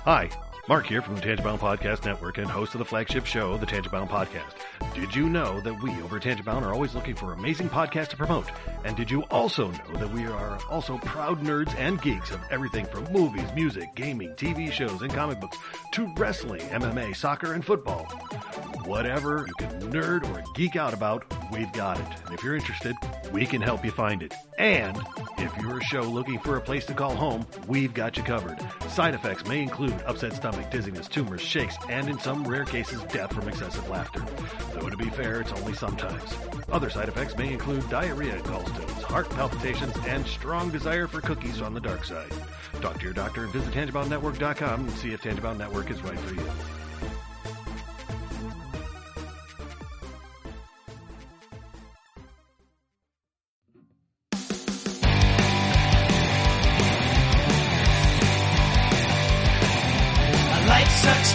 Hi, Mark here from the Tangibound Podcast Network and host of the flagship show, the Tangibound Podcast. Did you know that we over at Tangibound are always looking for amazing podcasts to promote? And did you also know that we are also proud nerds and geeks of everything from movies, music, gaming, TV shows, and comic books to wrestling, MMA, soccer, and football? Whatever you can nerd or geek out about, we've got it. And if you're interested, we can help you find it. And if you're a show looking for a place to call home, we've got you covered. Side effects may include upset stomach, dizziness, tumors, shakes, and in some rare cases, death from excessive laughter. Though to be fair, it's only sometimes. Other side effects may include diarrhea, gallstones, heart palpitations, and strong desire for cookies on the dark side. Talk to your doctor and visit TangiboundNetwork.com and see if Tangibound Network is right for you.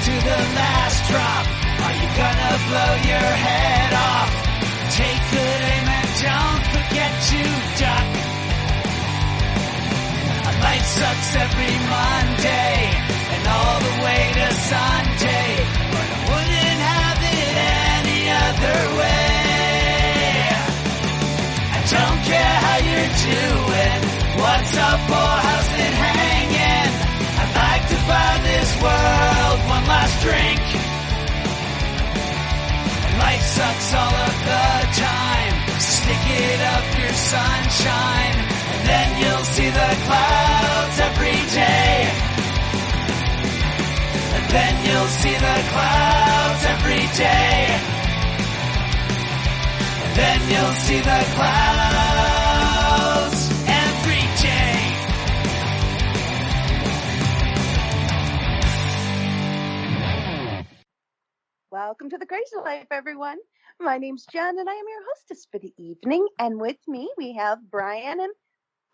To the last drop, are you gonna blow your head off? Take good aim and don't forget to duck. Life sucks every Monday and all the way to Sunday, but I wouldn't have it any other way. I don't care how you're doing, what's up or how's it hanging. I'd like to buy this world one last drink. Life sucks all of the time. Stick it up your sunshine, and then you'll see the clouds every day. And then you'll see the clouds every day. And then you'll see the clouds every day. Welcome to The Crazy Life, everyone. My name's Jen, and I am your hostess for the evening. And with me, we have Brian and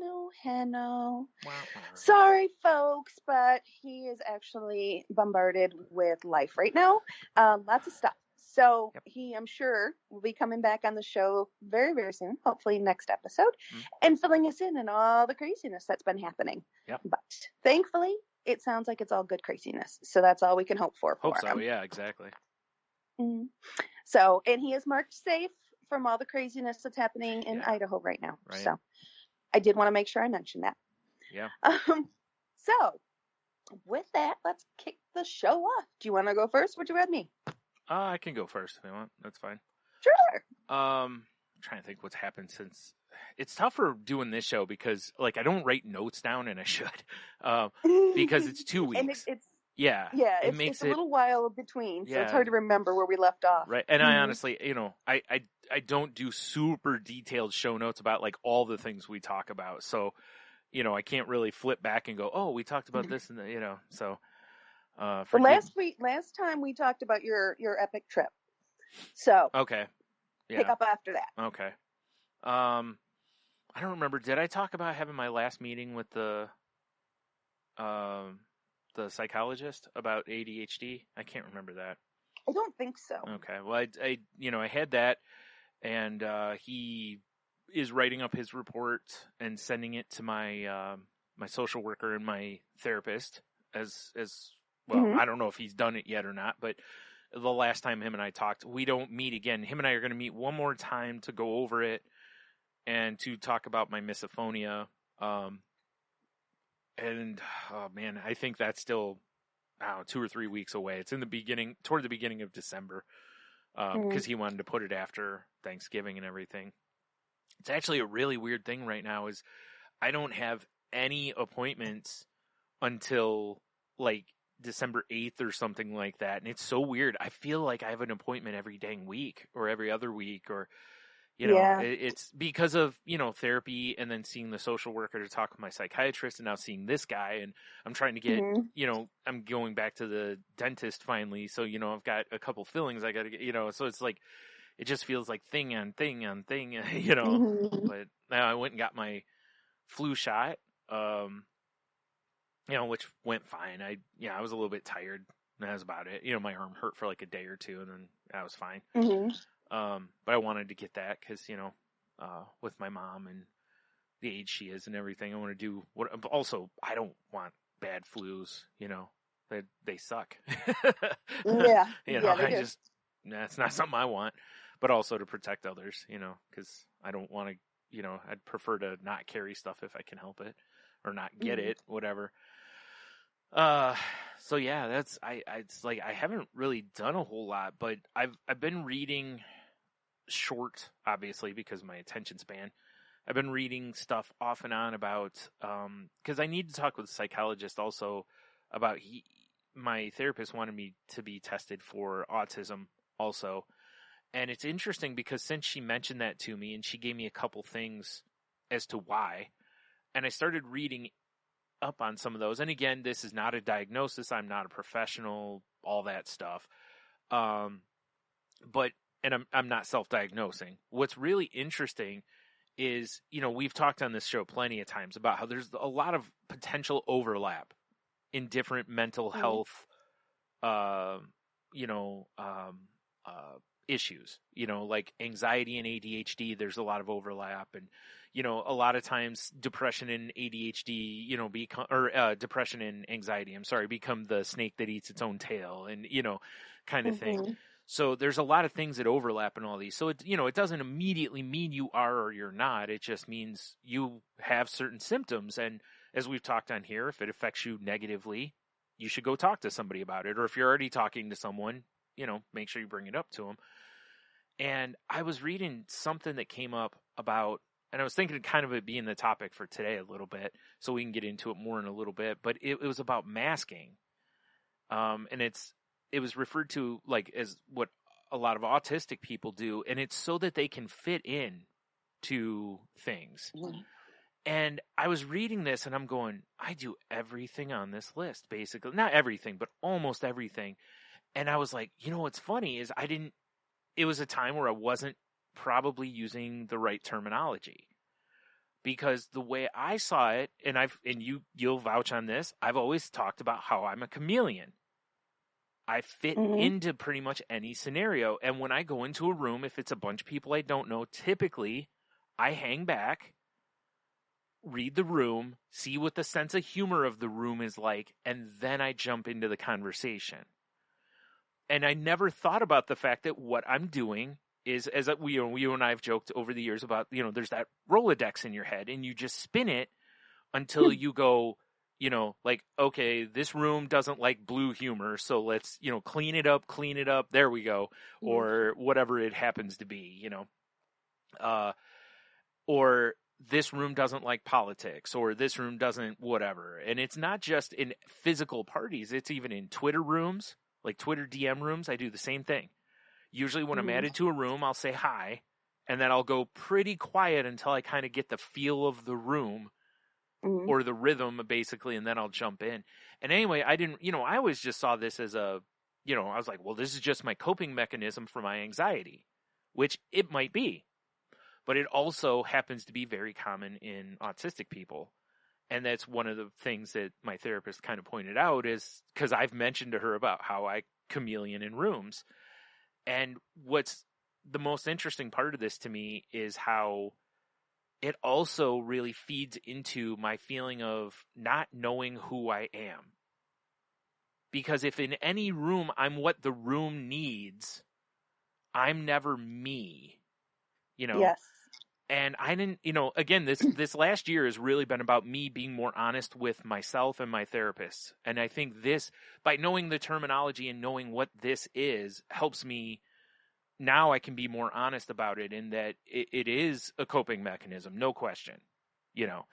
no Henno. Wow. Sorry, folks, but he is actually bombarded with life right now. Lots of stuff. So he, I'm sure, will be coming back on the show very, very soon, hopefully next episode, and filling us in all the craziness that's been happening. Yep. But thankfully, it sounds like it's all good craziness. So that's all we can hope for. Hope so, him. yeah, exactly. So, and he is marked safe from all the craziness that's happening in Idaho right now. Right. So I did want to make sure I mentioned that. Yeah. So with that, let's kick the show off. Do you want to go first? Would you add me? I can go first if you want. That's fine. Sure. I'm trying to think what's happened since. It's tougher doing this show because, like, I don't write notes down, and I should, because it's 2 weeks. And it's yeah, it's a little while between, so it's hard to remember where we left off. Right, and I honestly, I don't do super detailed show notes about, like, all the things we talk about, so, I can't really flip back and go, oh, we talked about this and that, so. Last time we talked about your epic trip, so okay, yeah. Pick up after that. Okay, I don't remember. Did I talk about having my last meeting with the psychologist about ADHD? I can't remember that. I don't think so. Okay. Well, I had that, and he is writing up his report and sending it to my my social worker and my therapist as well. I don't know if he's done it yet or not, but the last time him and I talked, we don't meet again. Him and I are going to meet one more time to go over it and to talk about my misophonia. And, oh man, I think that's still, 2 or 3 weeks away. It's toward the beginning of December, because he wanted to put it after Thanksgiving and everything. It's actually a really weird thing right now is I don't have any appointments until, like, December 8th or something like that. And it's so weird. I feel like I have an appointment every dang week or every other week or, it's because of, therapy and then seeing the social worker to talk with my psychiatrist and now seeing this guy. And I'm trying to get, I'm going back to the dentist finally. So, I've got a couple fillings I got to get, so it's like, it just feels like thing on thing on thing, but now I went and got my flu shot, which went fine. I was a little bit tired. And that was about it. My arm hurt for like a day or two and then that was fine. But I wanted to get that because, with my mom and the age she is and everything, I want to do what, also, I don't want bad flus, they suck. Yeah. You know, they do. it's not something I want, but also to protect others, you know, because I don't want to, you know, I'd prefer to not carry stuff if I can help it or not get it, whatever. So yeah, it's like, I haven't really done a whole lot, but I've been reading short, obviously, because of my attention span. I've been reading stuff off and on about, cause I need to talk with a psychologist also about, my therapist wanted me to be tested for autism also. And it's interesting because since she mentioned that to me and she gave me a couple things as to why, and I started reading up on some of those. And again, this is not a diagnosis. I'm not a professional, all that stuff. But I'm not self-diagnosing. What's really interesting is, you know, we've talked on this show plenty of times about how there's a lot of potential overlap in different mental health, issues, you know, like anxiety and ADHD, there's a lot of overlap. And, you know, a lot of times depression and ADHD, you know, depression and anxiety, become the snake that eats its own tail and, you know, kind of thing. So there's a lot of things that overlap in all these. So, it doesn't immediately mean you are or you're not. It just means you have certain symptoms. And as we've talked on here, if it affects you negatively, you should go talk to somebody about it. Or if you're already talking to someone, you know, make sure you bring it up to them. And I was reading something that came up about, and I was thinking kind of it being the topic for today a little bit, so we can get into it more in a little bit, but it was about masking. And it was referred to like as what a lot of autistic people do, and it's so that they can fit in to things. And I was reading this and I'm going, I do everything on this list, basically. Not everything, but almost everything. And I was like, you know, what's funny is it was a time where I wasn't probably using the right terminology, because the way I saw it, and you'll vouch on this, I've always talked about how I'm a chameleon. I fit into pretty much any scenario. And when I go into a room, if it's a bunch of people I don't know, typically I hang back, read the room, see what the sense of humor of the room is like, and then I jump into the conversation. And I never thought about the fact that what I'm doing is, as you and I have joked over the years about, you know, there's that Rolodex in your head and you just spin it until you go, you know, like, okay, this room doesn't like blue humor, so let's, you know, clean it up, there we go, or whatever it happens to be, you know, or this room doesn't like politics, or this room doesn't whatever. And it's not just in physical parties, it's even in Twitter rooms, like Twitter DM rooms. I do the same thing. Usually when I'm added to a room, I'll say hi, and then I'll go pretty quiet until I kind of get the feel of the room or the rhythm, basically, and then I'll jump in. And anyway, I always just saw this as I was like, well, this is just my coping mechanism for my anxiety, which it might be. But it also happens to be very common in autistic people. And that's one of the things that my therapist kind of pointed out, is because I've mentioned to her about how I chameleon in rooms. And what's the most interesting part of this to me is how it also really feeds into my feeling of not knowing who I am. Because if in any room I'm what the room needs, I'm never me, you know? Yes. And I didn't, you know, again, this last year has really been about me being more honest with myself and my therapist. And I think this, by knowing the terminology and knowing what this is, helps me. Now I can be more honest about it, in that it is a coping mechanism, no question, you know.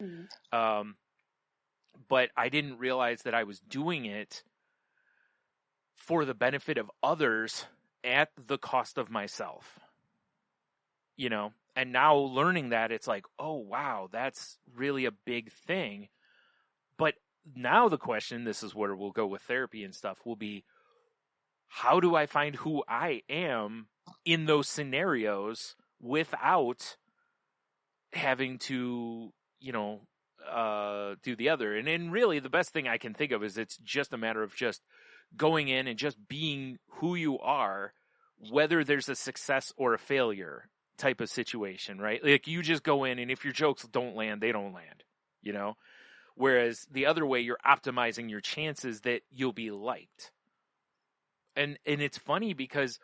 But I didn't realize that I was doing it for the benefit of others at the cost of myself, you know. And now learning that, it's like, oh, wow, that's really a big thing. But now the question, this is where we'll go with therapy and stuff, will be, how do I find who I am in those scenarios without having to, you know, do the other? And then really the best thing I can think of is it's just a matter of just going in and just being who you are, whether there's a success or a failure type of situation, right? Like, you just go in, and if your jokes don't land, they don't land, you know? Whereas the other way, you're optimizing your chances that you'll be liked. And it's funny because,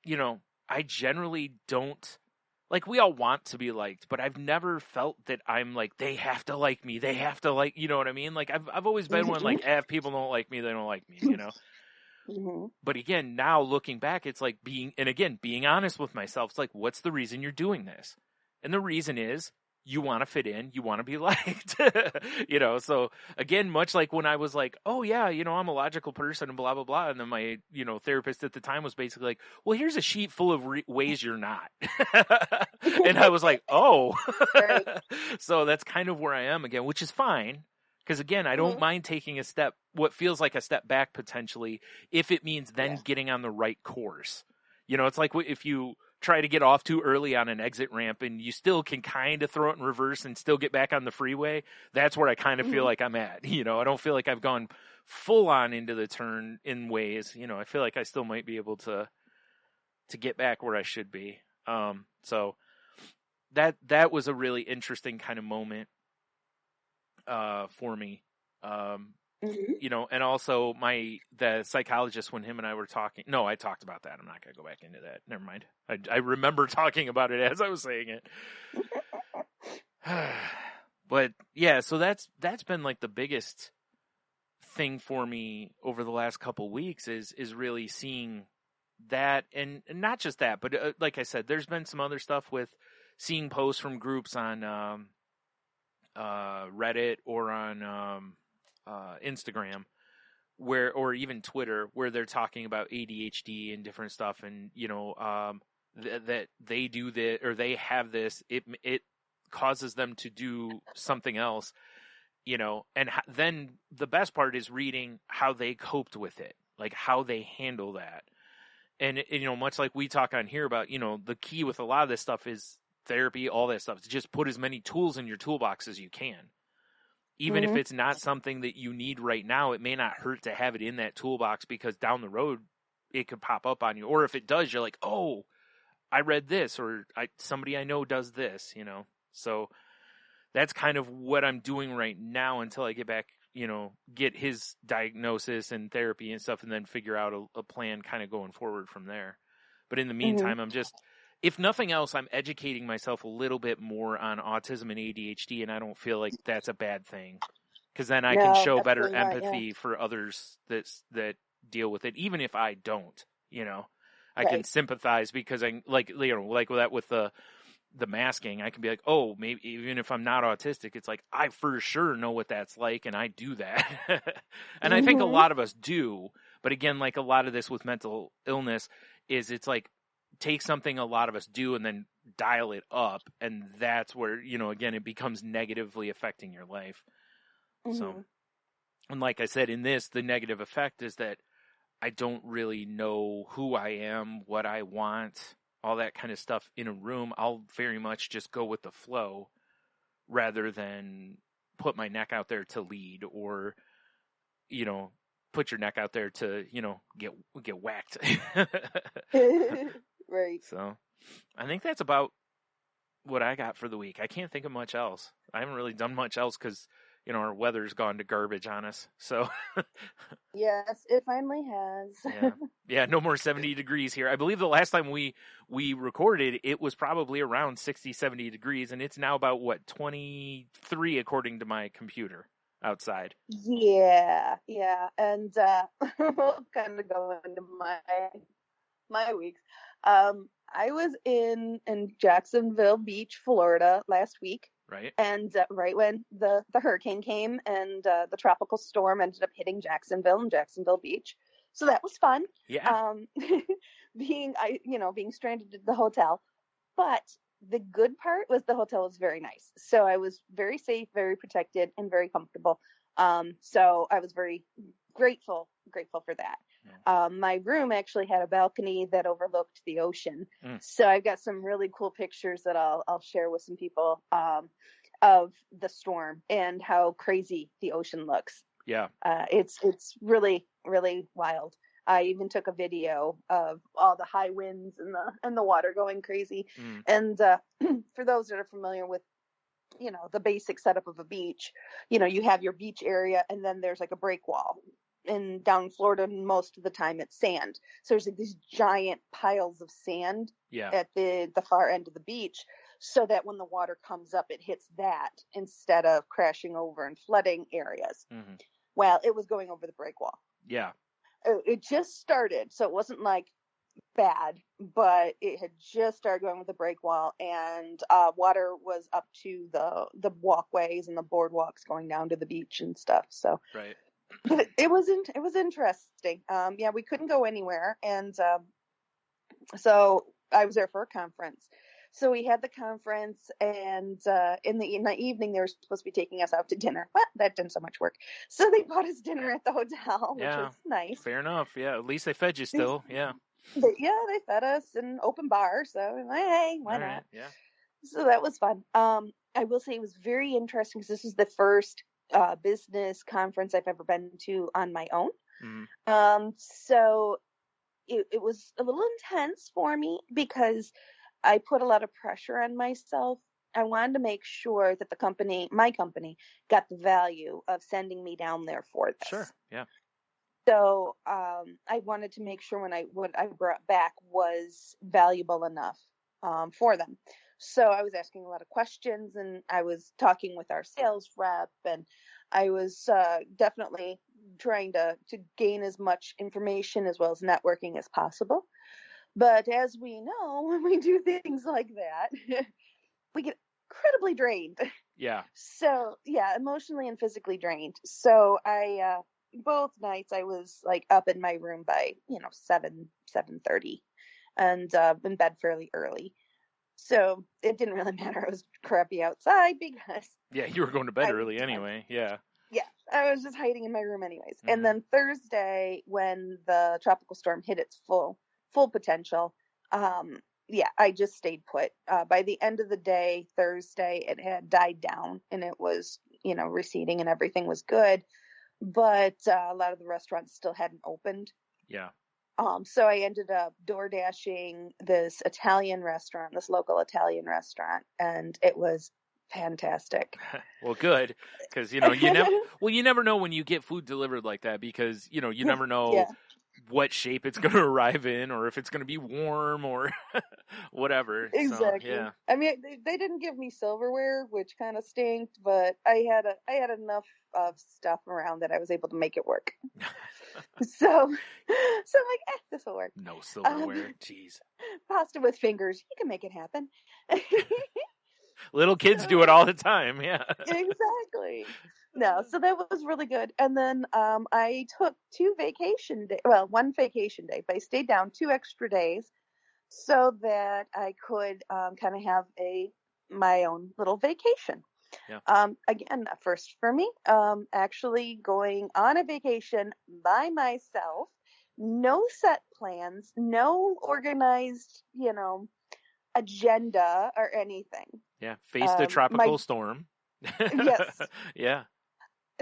you know, I generally don't, like, we all want to be liked, but I've never felt that I'm like, they have to like me. They have to like, you know what I mean? Like, I've always been one, like, if people don't like me, they don't like me, you know? Mm-hmm. But again, now looking back, it's like being honest with myself. It's like, what's the reason you're doing this? And the reason is you want to fit in, you want to be liked, you know? So again, much like when I was like, oh yeah, you know, I'm a logical person and blah, blah, blah. And then my, you know, therapist at the time was basically like, well, here's a sheet full of ways you're not. And I was like, oh, Right. So that's kind of where I am again, which is fine. Because again, I don't mind taking what feels like a step back potentially, if it means then getting on the right course. You know, it's like if you try to get off too early on an exit ramp and you still can kind of throw it in reverse and still get back on the freeway. That's where I kind of feel like I'm at. You know, I don't feel like I've gone full on into the turn in ways. You know, I feel like I still might be able to get back where I should be. So that was a really interesting kind of moment for me. You know, and also the psychologist, when him and I were talking, no, I talked about that. I'm not going to go back into that. Never mind. I remember talking about it as I was saying it. But yeah, so that's been like the biggest thing for me over the last couple weeks is really seeing that, and not just that, but like I said, there's been some other stuff with seeing posts from groups on Reddit or on Instagram, or even Twitter, where they're talking about ADHD and different stuff, and you know, that they do this or they have this, it causes them to do something else, you know, and then the best part is reading how they coped with it, like how they handle that. And you know, much like we talk on here about, you know, the key with a lot of this stuff is therapy, all that stuff, to just put as many tools in your toolbox as you can. Even if it's not something that you need right now, it may not hurt to have it in that toolbox, because down the road it could pop up on you. Or if it does, you're like, oh, I read this, or somebody I know does this, you know. So that's kind of what I'm doing right now until I get back, you know, get his diagnosis and therapy and stuff, and then figure out a plan kind of going forward from there. But in the meantime, I'm just, if nothing else, I'm educating myself a little bit more on autism and ADHD, and I don't feel like that's a bad thing, because then I can show better empathy for others that deal with it, even if I don't, you know. I can sympathize, because I, like, you know, like that with the masking, I can be like, oh, maybe even if I'm not autistic, it's like, I for sure know what that's like, and I do that. And I think a lot of us do, but again, like a lot of this with mental illness is, it's like, take something a lot of us do and then dial it up, and that's where, you know, again, it becomes negatively affecting your life. So, and like I said, in this, the negative effect is that I don't really know who I am, what I want, all that kind of stuff in a room. I'll very much just go with the flow rather than put my neck out there to lead, or, you know, put your neck out there to, you know, get whacked. Right. So I think that's about what I got for the week. I can't think of much else. I haven't really done much else because, you know, our weather's gone to garbage on us. So yes, it finally has. Yeah, no more 70 degrees here. I believe the last time we recorded, it was probably around 60, 70 degrees, and it's now about, what, 23 according to my computer outside. Yeah. And we'll kind of go into my weeks. I was in Jacksonville Beach, Florida last week. Right. And right when the hurricane came, and the tropical storm ended up hitting Jacksonville and Jacksonville Beach. So that was fun. Yeah. Being stranded at the hotel. But the good part was the hotel was very nice. So I was very safe, very protected, and very comfortable. So I was very grateful for that. My room actually had a balcony that overlooked the ocean. So I've got some really cool pictures that I'll share with some people of the storm and how crazy the ocean looks. Yeah. It's really, really wild. I even took a video of all the high winds and the water going crazy. And for those that are familiar with the basic setup of a beach. You have your beach area, and then there's like a break wall. And down in Florida, most of the time it's sand. So there's like these giant piles of sand at the far end of the beach, so that when the water comes up, it hits that instead of crashing over and flooding areas. Mm-hmm. Well, it was going over the break wall. Yeah. It just started, so it wasn't like bad, but it had just started going with the break wall, and water was up to the walkways and the boardwalks going down to the beach and stuff. So right. But it was interesting. We couldn't go anywhere, and so I was there for a conference. So we had the conference, and in the evening they were supposed to be taking us out to dinner. Well, that didn't so much work. So they bought us dinner at the hotel, which was nice. Fair enough. Yeah, at least they fed you still. Yeah. They fed us in open bar. So hey, why not? Yeah. So that was fun. I will say it was very interesting because this is the first business conference I've ever been to on my own. Mm-hmm. So it was a little intense for me because I put a lot of pressure on myself. I wanted to make sure that my company, got the value of sending me down there for this. Sure. Yeah. So I wanted to make sure what I brought back was valuable enough for them. So I was asking a lot of questions, and I was talking with our sales rep, and I was definitely trying to gain as much information as well as networking as possible. But as we know, when we do things like that, we get incredibly drained. Yeah. So emotionally and physically drained. So I both nights I was like up in my room by 7:30, and in bed fairly early. So it didn't really matter. I was crappy outside because you were going to bed early anyway. Yeah. Yeah, I was just hiding in my room anyways. Mm-hmm. And then Thursday, when the tropical storm hit its full potential, I just stayed put. By the end of the day, Thursday, it had died down and it was, receding and everything was good. But a lot of the restaurants still hadn't opened. Yeah. So I ended up door dashing this local Italian restaurant, and it was fantastic. Well, good, because you never know when you get food delivered like that, because you never know what shape it's going to arrive in, or if it's going to be warm or whatever. Exactly. So, yeah. I mean, they didn't give me silverware, which kind of stinked, but I had enough of stuff around that I was able to make it work. So I'm like, this will work. No silverware. Jeez. Pasta with fingers. You can make it happen. Little kids do it all the time. Yeah. Exactly. No, so that was really good. And then I took one vacation day, but I stayed down 2 extra days so that I could kind of have my own little vacation. Yeah. Again, first for me, actually going on a vacation by myself, no set plans, no organized, agenda or anything. Yeah, face the tropical storm. Yes. Yeah.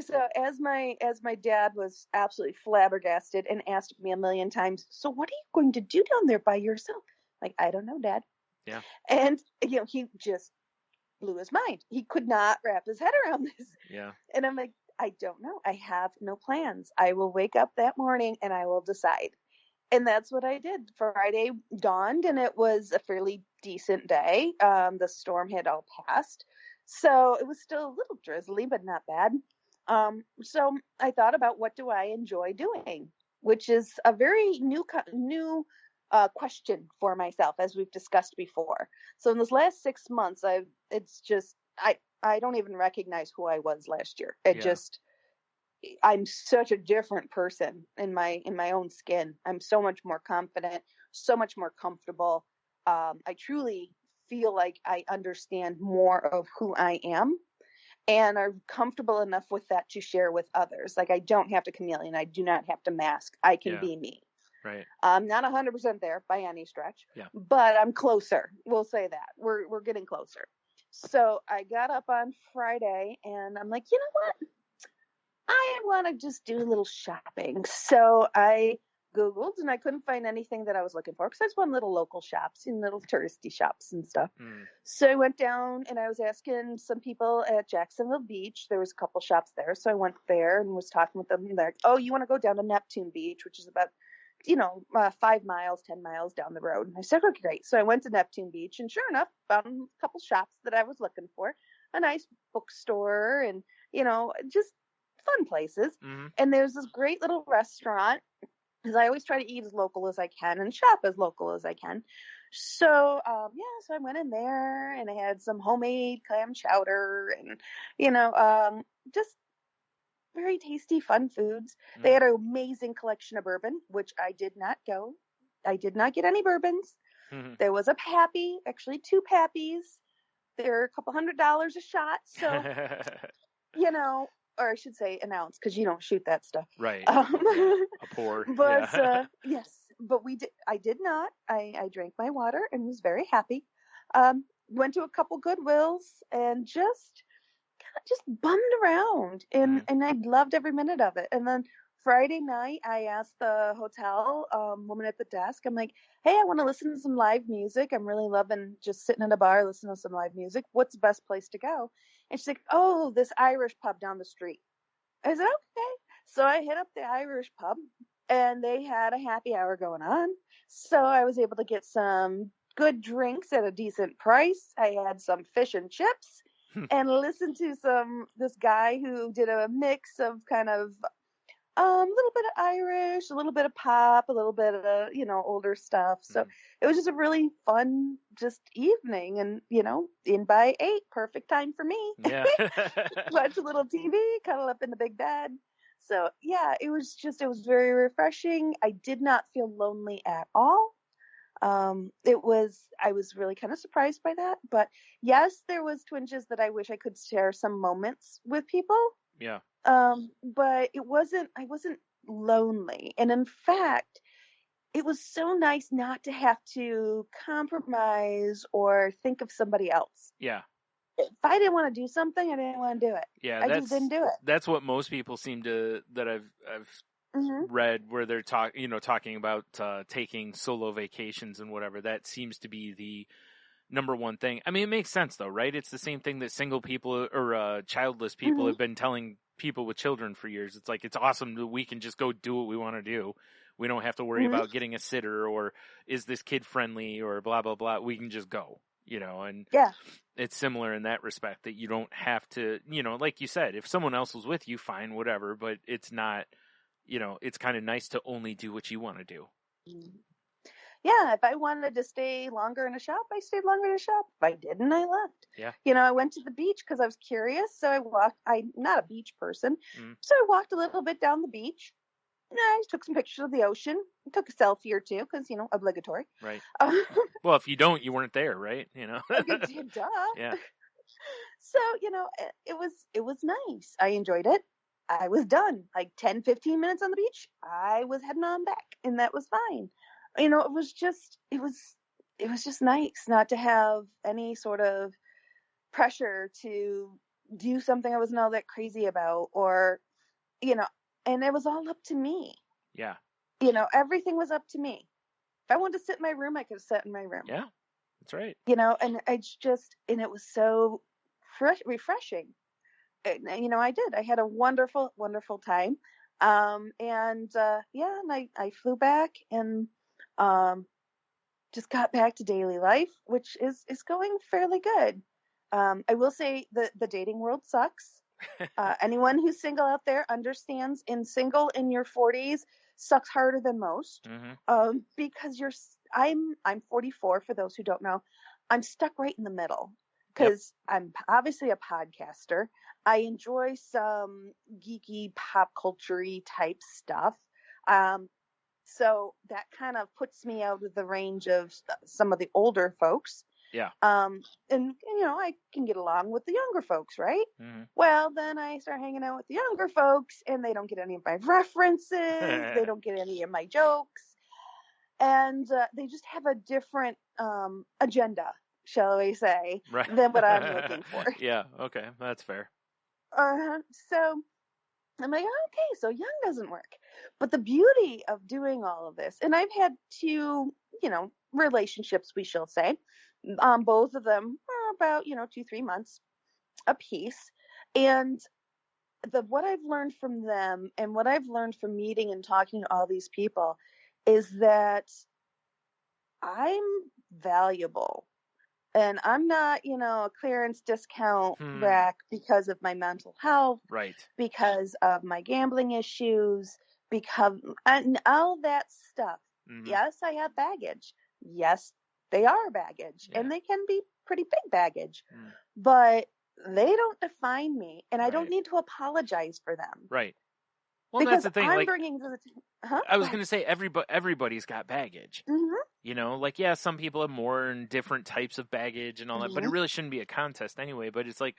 So as my dad was absolutely flabbergasted and asked me a million times, so what are you going to do down there by yourself? Like, I don't know, Dad. Yeah. And he just blew his mind. He could not wrap his head around this. Yeah. And I'm like, I don't know. I have no plans. I will wake up that morning and I will decide. And that's what I did. Friday dawned and it was a fairly decent day. The storm had all passed. So it was still a little drizzly, but not bad. So I thought about, what do I enjoy doing? Which is a very new question for myself, as we've discussed before. So in this last 6 months, I don't even recognize who I was last year. I'm such a different person in my own skin. I'm so much more confident, so much more comfortable. I truly feel like I understand more of who I am and are comfortable enough with that to share with others. Like, I don't have to chameleon. I do not have to mask. I can be me. Right. I'm not 100% there by any stretch, yeah. But I'm closer. We'll say that. We're getting closer. So I got up on Friday and I'm like, you know what? I want to just do a little shopping. So I Googled, and I couldn't find anything that I was looking for because I just wanted little local shops and little touristy shops and stuff. So I went down and I was asking some people at Jacksonville Beach. There was a couple shops there, so I went there and was talking with them. And they're like, "Oh, you want to go down to Neptune Beach, which is about 5 miles, 10 miles down the road." And I said, "Okay, great." So I went to Neptune Beach, and sure enough, found a couple shops that I was looking for, a nice bookstore, and just fun places. And there's this great little restaurant, because I always try to eat as local as I can and shop as local as I can. So so I went in there and I had some homemade clam chowder and just very tasty, fun foods. They had an amazing collection of bourbon, which I did not get any bourbons. There was a Pappy, actually 2 Pappies. They're a couple $100 a shot. So, or I should say an ounce, because you don't shoot that stuff. Right. A pour. But yes, but I did not. I drank my water and was very happy. Went to a couple Goodwills and just bummed around, and I loved every minute of it. And then Friday night, I asked the hotel woman at the desk, I'm like, "Hey, I want to listen to some live music. I'm really loving just sitting in a bar, listening to some live music. What's the best place to go?" And she's like, "Oh, this Irish pub down the street." I said, "Okay." So I hit up the Irish pub, and they had a happy hour going on. So I was able to get some good drinks at a decent price. I had some fish and chips and listened to this guy who did a mix of kind of a little bit of Irish, a little bit of pop, a little bit of, older stuff. So it was just a really fun just evening, and, in by 8, perfect time for me. Yeah. Watch a little TV, cuddle up in the big bed. So yeah, it was very refreshing. I did not feel lonely at all. I was really kind of surprised by that, but yes, there was twinges that I wish I could share some moments with people. Yeah. But I wasn't lonely. And in fact, it was so nice not to have to compromise or think of somebody else. Yeah. If I didn't want to do something, I didn't want to do it. Yeah. I just didn't do it. That's what most people seem to, that I've read, where they're talking about taking solo vacations and whatever. That seems to be the number one thing. I mean, it makes sense though, right? It's the same thing that single people or childless people have been telling people with children for years. It's like, it's awesome that we can just go do what we want to do. We don't have to worry about getting a sitter, or is this kid friendly, or blah, blah, blah. We can just go, and it's similar in that respect, that you don't have to, like you said, if someone else was with you, fine, whatever, but it's not, it's kind of nice to only do what you want to do. Yeah, if I wanted to stay longer in a shop, I stayed longer in a shop. If I didn't, I left. Yeah. I went to the beach because I was curious. So I'm not a beach person. So I walked a little bit down the beach. And I took some pictures of the ocean. Took a selfie or two because, obligatory. Right. Well, if you don't, you weren't there, right? Duh. Yeah. So, it was nice. I enjoyed it. I was done. Like 10, 15 minutes on the beach, I was heading on back, and that was fine. It was just nice not to have any sort of pressure to do something I wasn't all that crazy about, or, and it was all up to me. Yeah. Everything was up to me. If I wanted to sit in my room, I could have sat in my room. Yeah, that's right. And it was so refreshing. And, I did. I had a wonderful, wonderful time. And I flew back and just got back to daily life, which is going fairly good. I will say the dating world sucks. Anyone who's single out there understands, single in your 40s sucks harder than most. Because I'm 44, for those who don't know. I'm stuck right in the middle. Because I'm obviously a podcaster. I enjoy some geeky pop culture-y type stuff. So that kind of puts me out of the range of some of the older folks. Yeah. And, I can get along with the younger folks, right? Well, then I start hanging out with the younger folks, and they don't get any of my references. They don't get any of my jokes. And they just have a different agenda, shall we say, than what I'm looking for. Yeah, okay, that's fair. So I'm like, okay, so young doesn't work. But the beauty of doing all of this, and I've had 2, relationships, we shall say, both of them are about, 2-3 months apiece. And what I've learned from them and what I've learned from meeting and talking to all these people is that I'm valuable. And I'm not, a clearance discount rack because of my mental health, right? Because of my gambling issues, and all that stuff. Mm-hmm. Yes, I have baggage. Yes, they are baggage, and they can be pretty big baggage, but they don't define me, and I don't need to apologize for them. Right. Well, because that's the thing. I'm bringing to the I was going to say everybody's got baggage. Mm-hmm. Some people have more and different types of baggage and all that, but it really shouldn't be a contest anyway. But it's like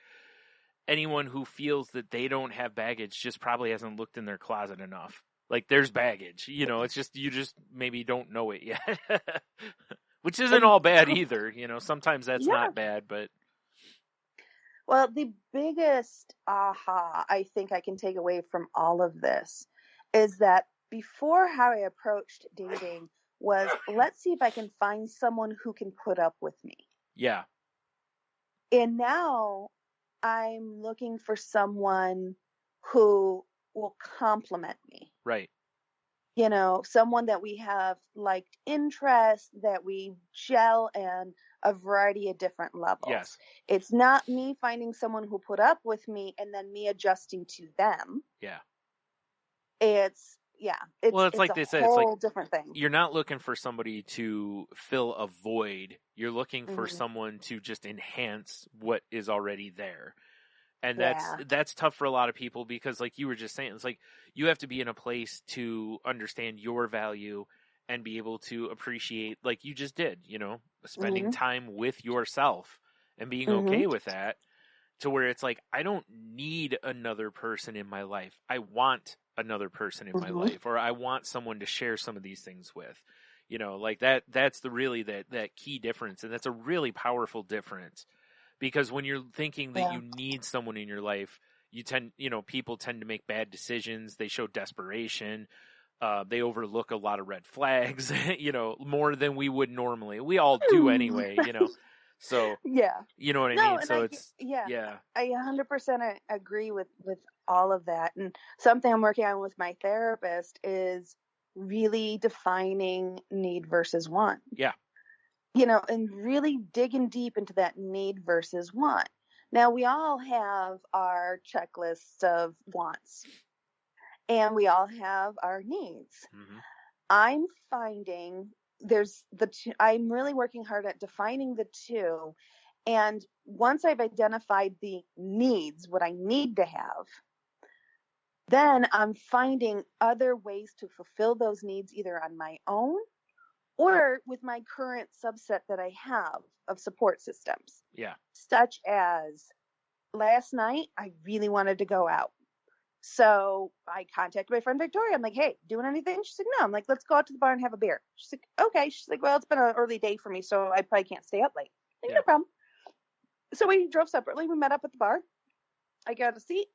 anyone who feels that they don't have baggage just probably hasn't looked in their closet enough. Like there's baggage, it's just, you just maybe don't know it yet, which isn't all bad either. Sometimes that's not bad, but. Well, the biggest aha I think I can take away from all of this is that before how I approached dating was, let's see if I can find someone who can put up with me. Yeah. And now I'm looking for someone who will compliment me. Right. Someone that we have liked interests, that we gel in a variety of different levels. Yes. It's not me finding someone who put up with me and then me adjusting to them. Yeah. It's like they said, it's like whole different thing. You're not looking for somebody to fill a void. You're looking for someone to just enhance what is already there. And that's tough for a lot of people because, like you were just saying, it's like you have to be in a place to understand your value and be able to appreciate, like you just did, spending time with yourself and being okay with that, to where it's like, I don't need another person in my life. I want another person in my life, or I want someone to share some of these things with, like that's that key difference. And that's a really powerful difference. Because when you're thinking that you need someone in your life, people tend to make bad decisions. They show desperation. They overlook a lot of red flags, more than we would normally. We all do anyway, So, you know what I mean? So I 100% agree with all of that. And something I'm working on with my therapist is really defining need versus want. Yeah. And really digging deep into that need versus want. Now, we all have our checklists of wants, and we all have our needs. Mm-hmm. I'm finding I'm really working hard at defining the two. And once I've identified the needs, what I need to have, then I'm finding other ways to fulfill those needs either on my own or with my current subset that I have of support systems. Yeah. Such as last night, I really wanted to go out. So I contacted my friend Victoria. I'm like, hey, doing anything? She's like, no. I'm like, let's go out to the bar and have a beer. She's like, okay. She's like, well, it's been an early day for me, so I probably can't stay up late. Like, no problem. So we drove separately. We met up at the bar. I got a seat.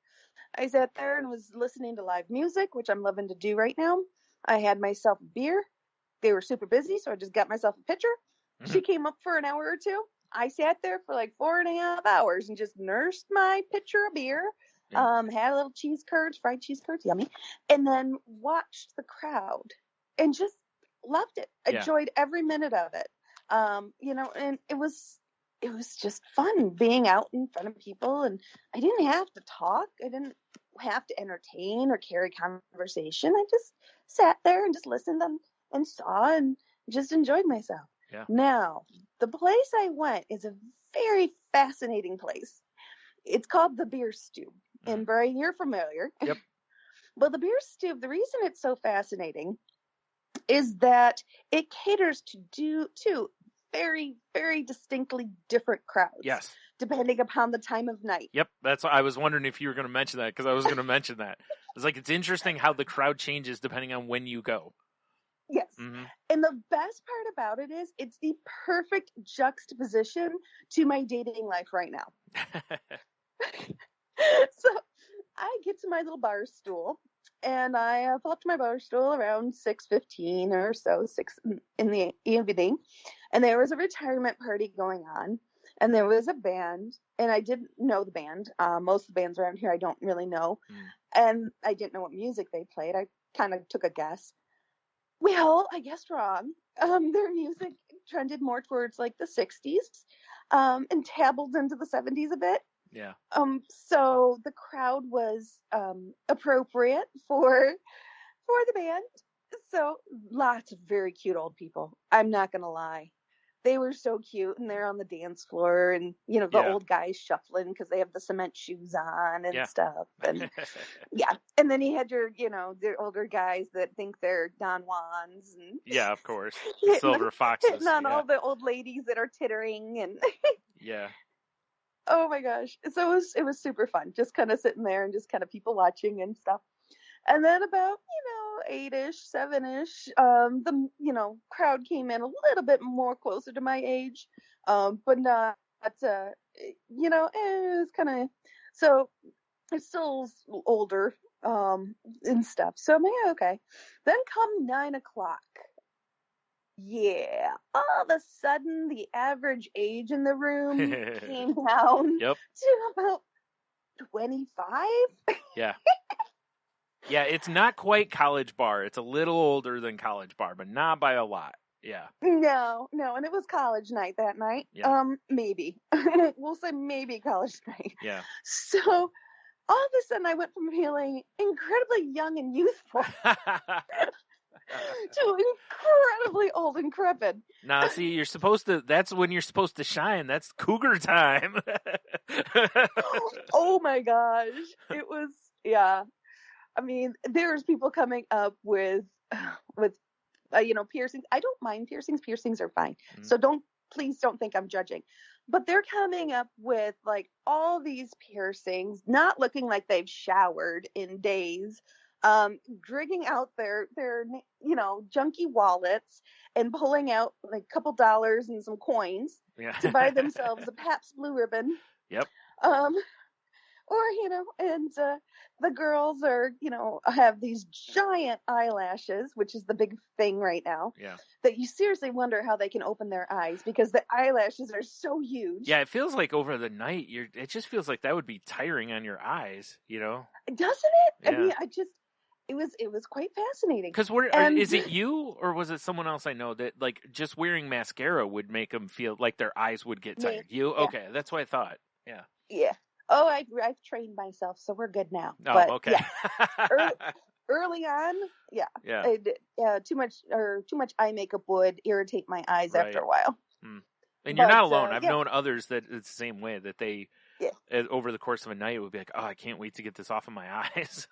I sat there and was listening to live music, which I'm loving to do right now. I had myself a beer. They were super busy, so I just got myself a pitcher. Mm-hmm. She came up for an hour or two. I sat there for like 4.5 hours and just nursed my pitcher of beer. Yeah. Had a little fried cheese curds, yummy, and then watched the crowd and just loved it. Enjoyed every minute of it. And it was just fun being out in front of people, and I didn't have to talk. I didn't have to entertain or carry conversation. I just sat there and just listened and saw and just enjoyed myself. Yeah. Now, the place I went is a very fascinating place. It's called the Beer Stew. And Brian, you're familiar. Yep. Well, the Beer Stew, the reason it's so fascinating is that it caters to very, very distinctly different crowds. Yes. Depending upon the time of night. Yep. That's what I was wondering if you were going to mention that, because I was going to mention that. It's like, it's interesting how the crowd changes depending on when you go. Yes. Mm-hmm. And the best part about it is it's the perfect juxtaposition to my dating life right now. So I get to my little bar stool and I popped my bar stool around 6:15 or so, 6 in the evening, and there was a retirement party going on, and there was a band, and I didn't know the band. Most of the bands around here I don't really know, and I didn't know what music they played. I kind of took a guess. Well, I guessed wrong. Their music trended more towards like the 60s, and dabbled into the 70s a bit. Yeah. So the crowd was appropriate for the band. So lots of very cute old people. I'm not gonna lie. They were so cute, and they're on the dance floor, and the old guys shuffling because they have the cement shoes on and stuff, and and then you had your the older guys that think they're Don Juans, and of course, the silver foxes, hitting on all the old ladies that are tittering, and oh my gosh, so it was super fun, just kind of sitting there and just kind of people watching and stuff. And then about 8-ish, 7-ish, the crowd came in a little bit more closer to my age, but not it was kind of, so it's still older and stuff. So I'm like, okay. Then come 9 o'clock. Yeah, all of a sudden the average age in the room came down to about 25. Yeah, it's not quite college bar. It's a little older than college bar, but not by a lot. Yeah. No, and it was college night that night. Yeah. Maybe. We'll say maybe college night. Yeah. So all of a sudden I went from feeling incredibly young and youthful to incredibly old and decrepit. Now, see, that's when you're supposed to shine. That's cougar time. Oh my gosh. It was, I mean, there's people coming up with piercings. I don't mind piercings. Piercings are fine. Mm-hmm. So please don't think I'm judging. But they're coming up with like all these piercings, not looking like they've showered in days, dragging out their junky wallets and pulling out like a couple dollars and some coins to buy themselves a Pabst Blue Ribbon. Yep. Or, and the girls are, have these giant eyelashes, which is the big thing right now. Yeah. That you seriously wonder how they can open their eyes because the eyelashes are so huge. Yeah, it feels like over the night, it just feels like that would be tiring on your eyes, Doesn't it? Yeah. I mean, it was quite fascinating. Because is it you or was it someone else I know that like just wearing mascara would make them feel like their eyes would get tired? You? Yeah. Okay, that's what I thought. Yeah. Yeah. Oh, I've trained myself, so we're good now. Oh, but, okay. Yeah. Early on, too much eye makeup would irritate my eyes after a while. And you're not alone. I've known others that it's the same way, that they over the course of a night would be like, oh, I can't wait to get this off of my eyes.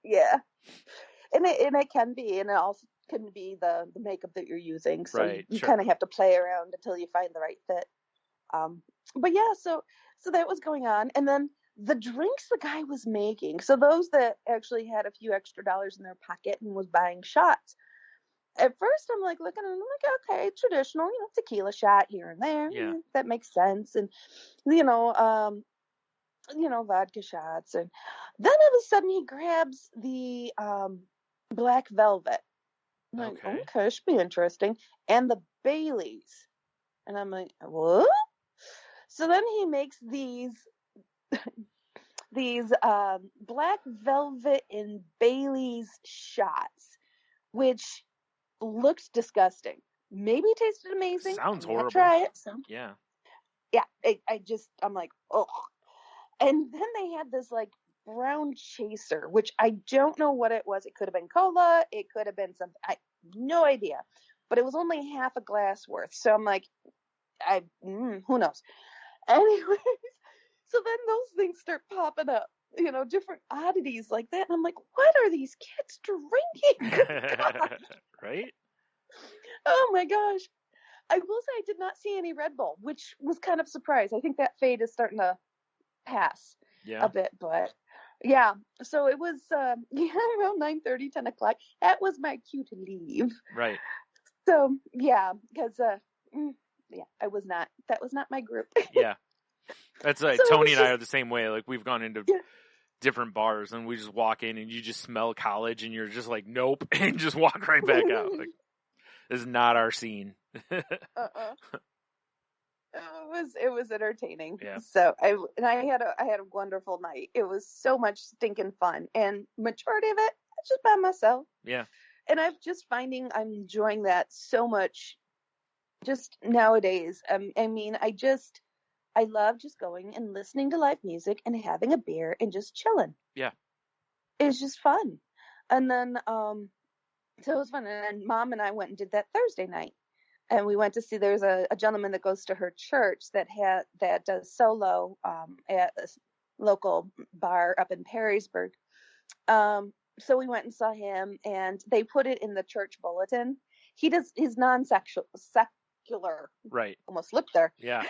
Yeah, and it can be, and it also can be the makeup that you're using. So you kind of have to play around until you find the right fit. But yeah, so that was going on. And then the drinks the guy was making, so those that actually had a few extra dollars in their pocket and was buying shots, at first I'm like looking and I'm like, okay, traditional, tequila shot here and there. Yeah. That makes sense. And, vodka shots. And then all of a sudden he grabs the black velvet. I'm like, okay, should be interesting. And the Baileys. And I'm like, what? So then he makes these black velvet and Bailey's shots, which looked disgusting. Maybe tasted amazing. Sounds horrible. Try it. So. Yeah. Yeah. I'm like, oh. And then they had this like brown chaser, which I don't know what it was. It could have been cola. It could have been something. I no idea. But it was only half a glass worth. So I'm like, who knows? Anyways, so then those things start popping up, different oddities like that. And I'm like, what are these kids drinking? Right? Oh my gosh. I will say I did not see any Red Bull, which was kind of surprised. I think that fade is starting to pass a bit, but yeah. So it was, around 9:30, 10 o'clock. That was my cue to leave. Right. So yeah, because, that was not my group. Yeah. That's like, so Tony and I are the same way. Like we've gone into different bars, and we just walk in and you just smell college, and you're just like, nope, and just walk right back out. Like, this is not our scene. It was entertaining. Yeah. So I had a wonderful night. It was so much stinking fun, and majority of it I was just by myself. Yeah. And I'm just finding I'm enjoying that so much. Just nowadays, I mean, I love just going and listening to live music and having a beer and just chilling. Yeah. It's just fun. And then, so it was fun. And then Mom and I went and did that Thursday night. And we went to see, there's a gentleman that goes to her church that does solo at a local bar up in Perrysburg. So we went and saw him, and they put it in the church bulletin. He does his secular. Right. Almost slipped there. Yeah.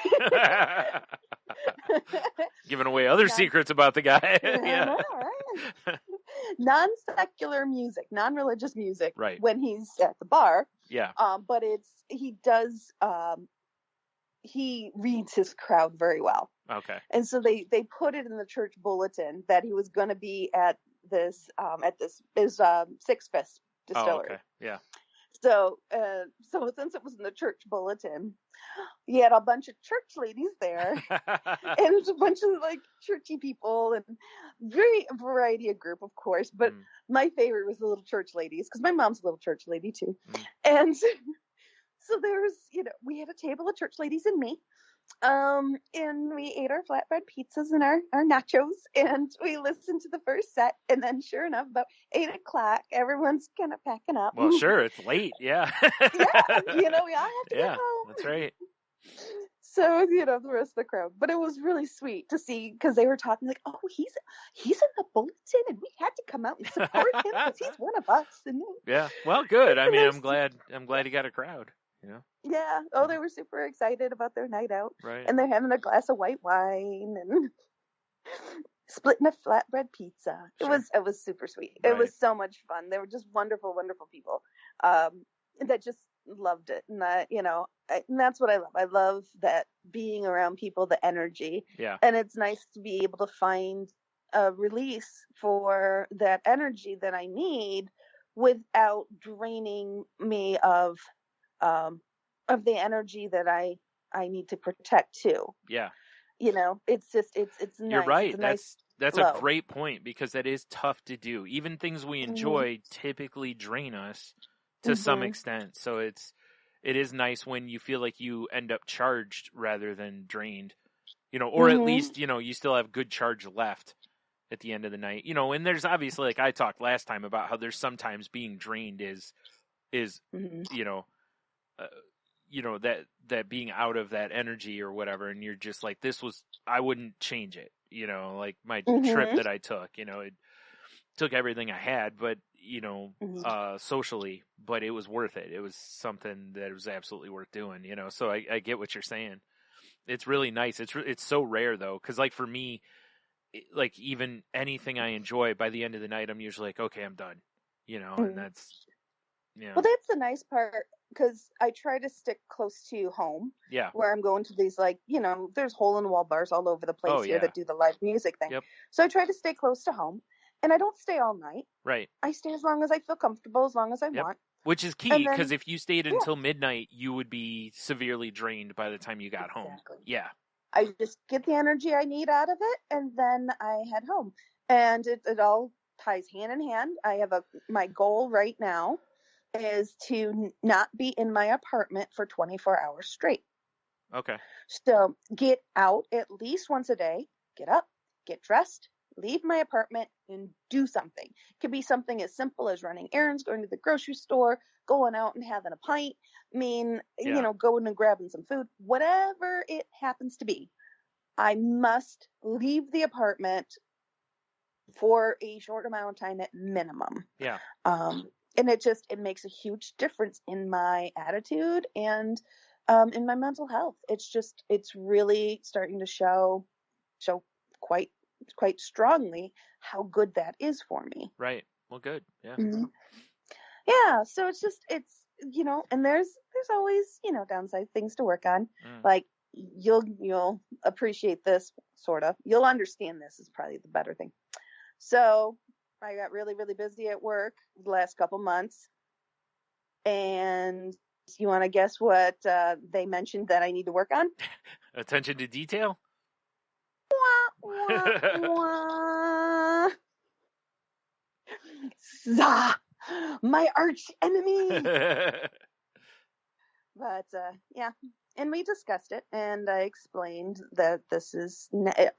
Giving away other secrets about the guy. Yeah. Right? Non-secular music, non-religious music. Right. When he's at the bar. Yeah. But he reads his crowd very well. Okay. And so they put it in the church bulletin that he was going to be at this Six Fist Distillery. Oh, okay. Yeah. So since it was in the church bulletin, he had a bunch of church ladies there, and a bunch of like churchy people, and very variety of group, of course. But my favorite was the little church ladies, because my mom's a little church lady too. And so there was, we had a table of church ladies and me. And we ate our flatbread pizzas and our nachos, and we listened to the first set, and then sure enough, about 8:00, everyone's kind of packing up. Well, sure, it's late, yeah. Yeah, we all have to get home. That's right. So, the rest of the crowd. But it was really sweet to see, because they were talking like, oh, he's in the bulletin, and we had to come out and support him because he's one of us. And yeah, well, good. I mean, I'm glad he got a crowd. Yeah. Oh, they were super excited about their night out. Right. And they're having a glass of white wine and splitting a flatbread pizza. Sure. It was super sweet. Right. It was so much fun. They were just wonderful, wonderful people. That just loved it. And and that's what I love. I love that being around people, the energy. Yeah. And it's nice to be able to find a release for that energy that I need without draining me of the energy that I need to protect too. Yeah. It's just, it's nice. You're right. It's That's flow. a great point, because that is tough to do. Even things we enjoy typically drain us to some extent. So it is nice when you feel like you end up charged rather than drained, or at least, you still have good charge left at the end of the night, and there's obviously, like I talked last time about how there's sometimes being drained is that being out of that energy or whatever, and you're just like, I wouldn't change it, like my trip that I took, it took everything I had, but socially, but it was worth it. It was something that was absolutely worth doing, so I get what you're saying. It's really nice. It's so rare though, because like for me, like even anything I enjoy, by the end of the night, I'm usually like, okay, I'm done, and that's, Well, that's the nice part, because I try to stick close to home. Yeah. Where I'm going to these, like, there's hole-in-the-wall bars all over the place here that do the live music thing. Yep. So I try to stay close to home, and I don't stay all night. Right. I stay as long as I feel comfortable, as long as I want. Which is key, because if you stayed until midnight, you would be severely drained by the time you got home. Yeah. I just get the energy I need out of it, and then I head home. And it all ties hand in hand. I have my goal right now is to not be in my apartment for 24 hours straight. Okay. So get out at least once a day, get up, get dressed, leave my apartment, and do something. It could be something as simple as running errands, going to the grocery store, going out and having a pint. I mean, going and grabbing some food, whatever it happens to be. I must leave the apartment for a short amount of time at minimum. Yeah. And it makes a huge difference in my attitude and in my mental health. It's really starting to show quite strongly how good that is for me. Right. Well, good. Yeah. Mm-hmm. Yeah. So it's and there's always, downside things to work on. Like you'll appreciate this, sort of. You'll understand this is probably the better thing. So I got really, really busy at work the last couple months. And you want to guess what they mentioned that I need to work on? Attention to detail? Wah, wah. Zah! My arch enemy! But yeah, and we discussed it, and I explained that this is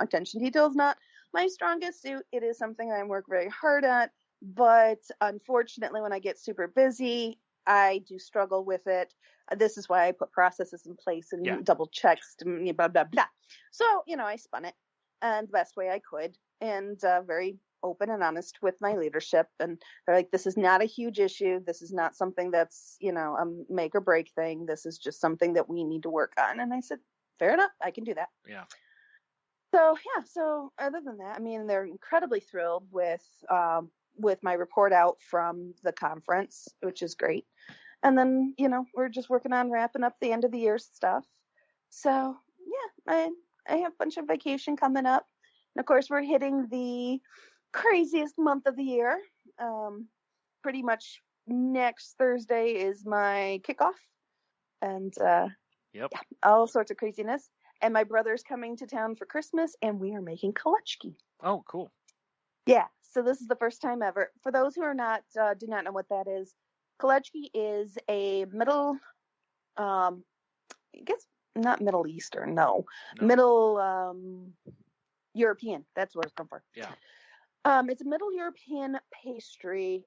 attention to detail is not my strongest suit. It is something I work very hard at, but unfortunately, when I get super busy, I do struggle with it. This is why I put processes in place and double checks, blah blah blah. So I spun it, and the best way I could, and very open and honest with my leadership, and they're like, this is not a huge issue, this is not something that's a make or break thing, this is just something that we need to work on. And I said, fair enough, I can do that. So other than that, I mean, they're incredibly thrilled with my report out from the conference, which is great. And then we're just working on wrapping up the end of the year stuff. So yeah, I have a bunch of vacation coming up, and of course we're hitting the craziest month of the year. Pretty much next Thursday is my kickoff, and all sorts of craziness. And my brother's coming to town for Christmas, and we are making kolechki. Oh, cool. Yeah, so this is the first time ever. For those who are do not know what that is, kolechki is a I guess not Middle Eastern, no. Middle European. That's what it's come for. Yeah. It's a Middle European pastry,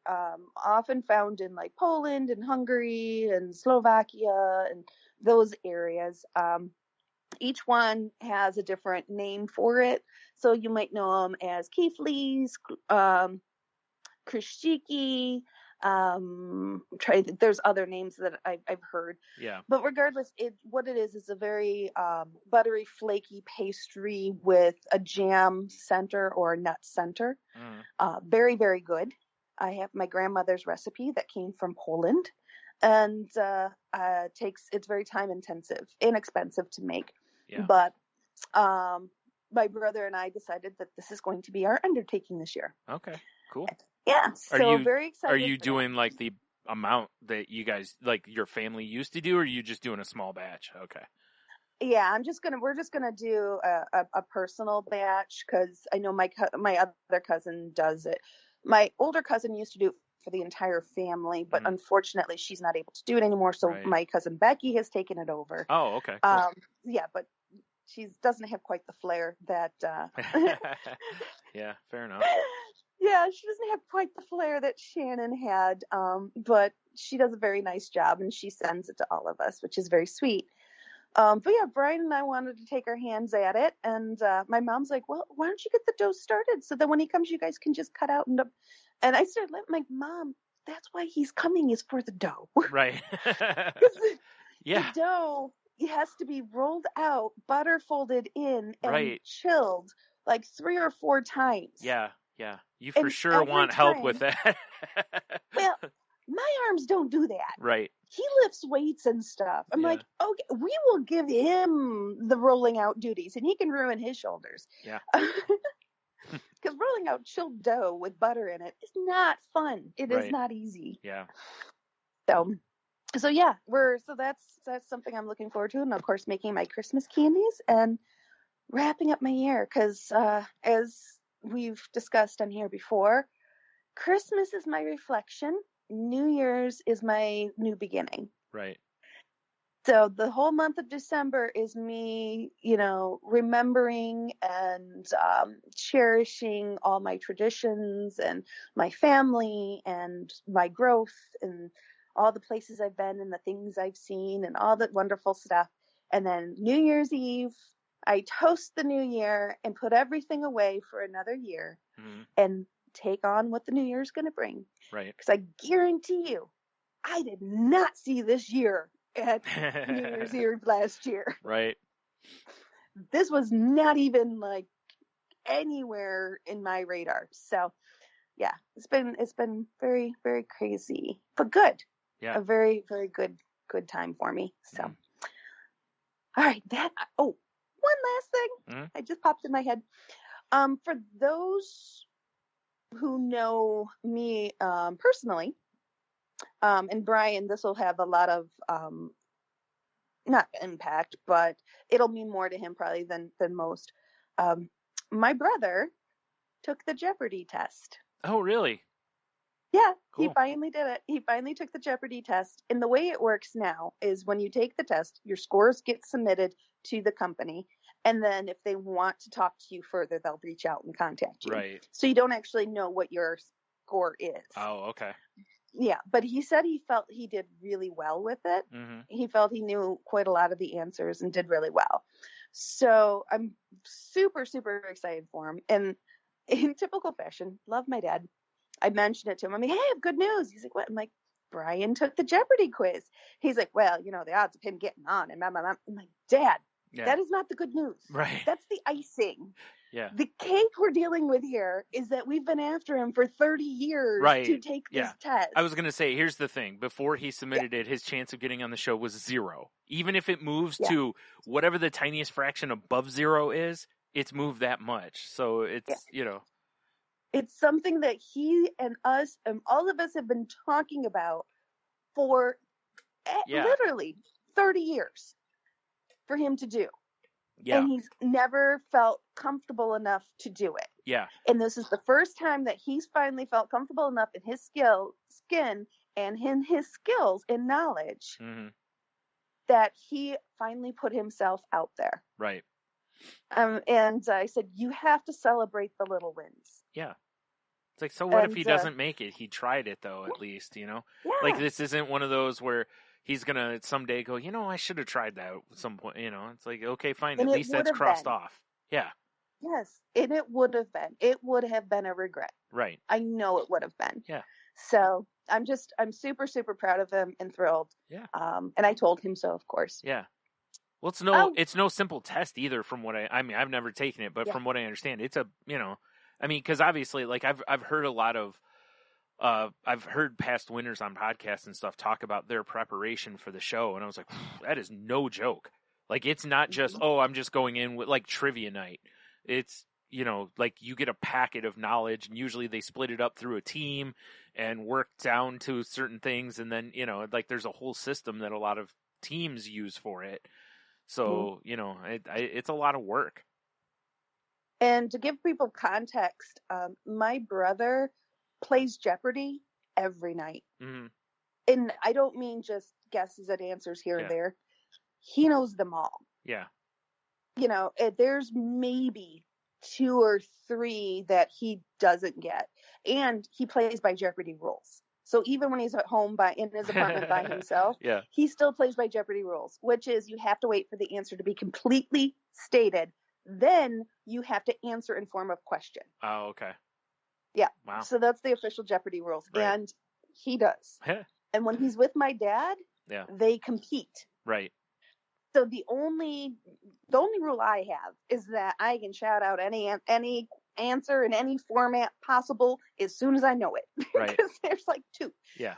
often found in like Poland and Hungary and Slovakia and those areas. Each one has a different name for it. So you might know them as kiflis, krishiki. There's other names that I've heard. Yeah. But regardless, what it is a very buttery, flaky pastry with a jam center or a nut center. Very, very good. I have my grandmother's recipe that came from Poland, and it's very time intensive, inexpensive to make. Yeah. But my brother and I decided that this is going to be our undertaking this year. Okay, cool. Yeah, so very excited. Are you doing like the amount that you guys, like your family used to do, or are you just doing a small batch? Okay. Yeah, we're just gonna do a personal batch, because I know my other cousin does it. My older cousin used to do it for the entire family, but unfortunately she's not able to do it anymore. So my cousin Becky has taken it over. Oh, okay. Cool. Yeah, but she doesn't have quite the flair that. Yeah, fair enough. Yeah, she doesn't have quite the flair that Shannon had, but she does a very nice job, and she sends it to all of us, which is very sweet. But yeah, Brian and I wanted to take our hands at it, and my mom's like, well, why don't you get the dough started so that when he comes, you guys can just cut out and I started like, Mom, that's why he's coming, is for the dough. Right. Yeah. The dough has to be rolled out, butter folded in, and chilled like 3 or 4 times. Yeah. Yeah, you for sure want help with that. Well, my arms don't do that. Right. He lifts weights and stuff. I'm like, okay, we will give him the rolling out duties, and he can ruin his shoulders. Yeah. Because rolling out chilled dough with butter in it is not fun. It is not easy. Yeah. So yeah, that's something I'm looking forward to, and of course making my Christmas candies and wrapping up my year, because as we've discussed on here before, Christmas is my reflection, New Year's is my new beginning. Right. So the whole month of December is me, remembering and cherishing all my traditions and my family and my growth and all the places I've been and the things I've seen and all that wonderful stuff. And then New Year's Eve, I toast the new year and put everything away for another year and take on what the new year is going to bring. Right. Because I guarantee you, I did not see this year at New Year's Eve last year. Right. This was not even like anywhere in my radar. So yeah, it's been very, very crazy, but good. Yeah. A very, very good time for me. So, all right, one last thing. I just popped in my head. For those who know me personally, and Brian, this will have a lot of not impact, but it'll mean more to him probably than most. My brother took the Jeopardy test. Oh, really? Yeah, Cool. he finally did it. He finally took the Jeopardy test. And the way it works now is when you take the test, your scores get submitted to the company. And then if they want to talk to you further, they'll reach out and contact you. Right. So you don't actually know what your score is. Oh, okay. Yeah, but he said he felt he did really well with it. Mm-hmm. He felt he knew quite a lot of the answers and did really well. So I'm super, super excited for him. And in typical fashion, love my dad. I mentioned it to him. I'm like, hey, I have good news. He's like, what? I'm like, Brian took the Jeopardy quiz. He's like, well, you know, the odds of him getting on. And I'm like, Dad, that is not the good news. Right. That's the icing. Yeah. The cake we're dealing with here is that we've been after him for 30 years to take this test. I was going to say, here's the thing. Before he submitted it, his chance of getting on the show was 0. Even if it moves to whatever the tiniest fraction above 0 is, it's moved that much. So it's, you know. It's something that he and us and all of us have been talking about for literally 30 years for him to do. Yeah. And he's never felt comfortable enough to do it. Yeah. And this is the first time that he's finally felt comfortable enough in his skin and in his skills and knowledge that he finally put himself out there. Right. And I said, you have to celebrate the little wins. Yeah. It's like, so what if he doesn't make it? He tried it, though, at least, you know? Yeah. Like, this isn't one of those where he's going to someday go, you know, I should have tried that at some point, you know? It's like, okay, fine. And at least that's crossed off. Yeah. Yes. And it would have been. It would have been a regret. Right. I know it would have been. Yeah. So I'm super, super proud of him and thrilled. Yeah. And I told him so, of course. Yeah. Well, it's no simple test either from what I mean, I've never taken it, but from what I understand, it's a, you know, I mean, because obviously, like I've heard a lot of, I've heard past winners on podcasts and stuff talk about their preparation for the show, and I was like, that is no joke. Like, it's not just, I'm just going in with like trivia night. It's, you know, like you get a packet of knowledge, and usually they split it up through a team and work down to certain things, and then, you know, like there's a whole system that a lot of teams use for it. So, you know, it's a lot of work. And to give people context, my brother plays Jeopardy every night. Mm-hmm. And I don't mean just guesses at answers here and there. He knows them all. Yeah. You know, there's maybe 2 or 3 that he doesn't get. And he plays by Jeopardy rules. So even when he's at home in his apartment by himself, he still plays by Jeopardy rules, which is you have to wait for the answer to be completely stated. Then you have to answer in form of question. Oh, okay. Yeah. Wow. So that's the official Jeopardy rules. Right. And he does. And when he's with my dad, they compete. Right. So the only rule I have is that I can shout out any answer in any format possible as soon as I know it. Right. Because there's like 2. Yeah.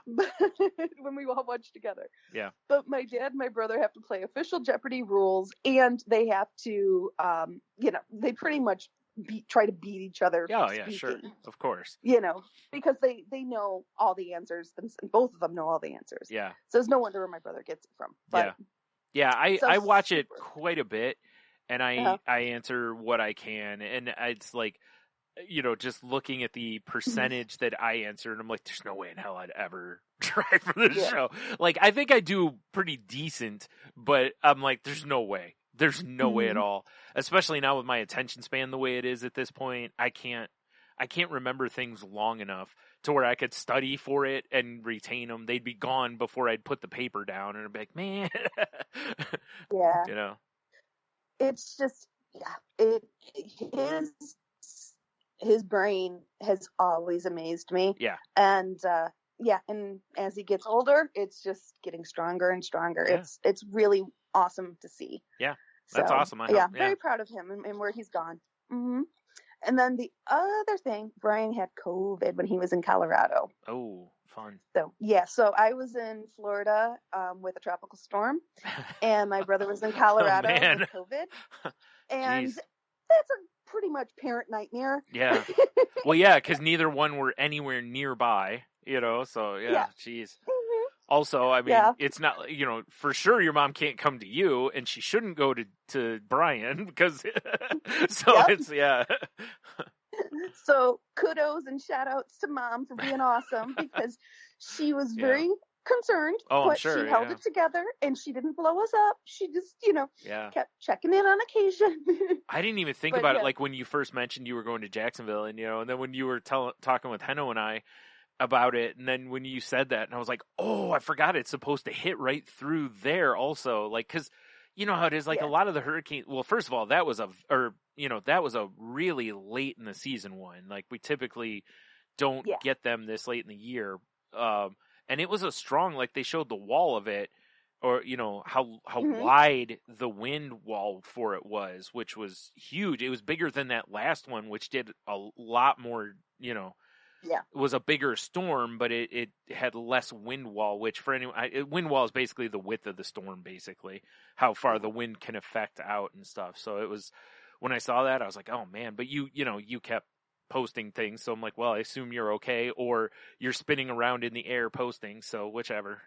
When we all watch together. Yeah. But my dad and my brother have to play official Jeopardy rules, and they have to, you know, they pretty much try to beat each other. Oh, yeah, sure. Of course. You know, because they know all the answers, and both of them know all the answers. Yeah. So it's no wonder where my brother gets it from. But, yeah, I watch it quite a bit, and I answer what I can, and it's like, you know, just looking at the percentage that I answer, and I'm like, there's no way in hell I'd ever try for this show. Like, I think I do pretty decent, but I'm like, there's no way. There's no way at all. Especially now with my attention span the way it is at this point, I can't remember things long enough to where I could study for it and retain them. They'd be gone before I'd put the paper down, and I'd be like, man. Yeah. You know? It's just, his brain has always amazed me. Yeah. And, and as he gets older, it's just getting stronger and stronger. Yeah. It's really awesome to see. Yeah. That's awesome. Very proud of him and where he's gone. Mm-hmm. And then the other thing, Brian had COVID when he was in Colorado. Oh, fun. So I was in Florida with a tropical storm, and my brother was in Colorado with COVID. And that's a pretty much parent nightmare. Yeah. Well, yeah, because neither one were anywhere nearby, so Yeah. jeez. Mhm. Also, I mean, Yeah. it's not, for sure your mom can't come to you, and she shouldn't go to Brian, because, so Yep. it's, yeah. So kudos and shout outs to Mom for being awesome, because she was very concerned, Oh, I'm but sure, she held yeah. it together and she didn't blow us up. She just, Yeah. kept checking in on occasion. I didn't even think But, about it, yeah. like when you first mentioned you were going to Jacksonville, and, and then when you were talking with Henno and I about it, and then when you said that, and I was like, oh, I forgot it's supposed to hit right through there also, like, because you know how it is, like, Yeah. a lot of the hurricanes, well, first of all, that was a really late in the season one. Like, we typically don't get them this late in the year, and it was a strong, like, they showed the wall of it, or how Mhm. wide the wind wall for it was, which was huge. It was bigger than that last one, which did a lot more, Yeah. it was a bigger storm, but it had less wind wall, which for anyone, wind wall is basically the width of the storm, basically, how far the wind can affect out and stuff. So it was, when I saw that, I was like, oh man, but you kept posting things. So I'm like, well, I assume you're okay, or you're spinning around in the air posting. So whichever,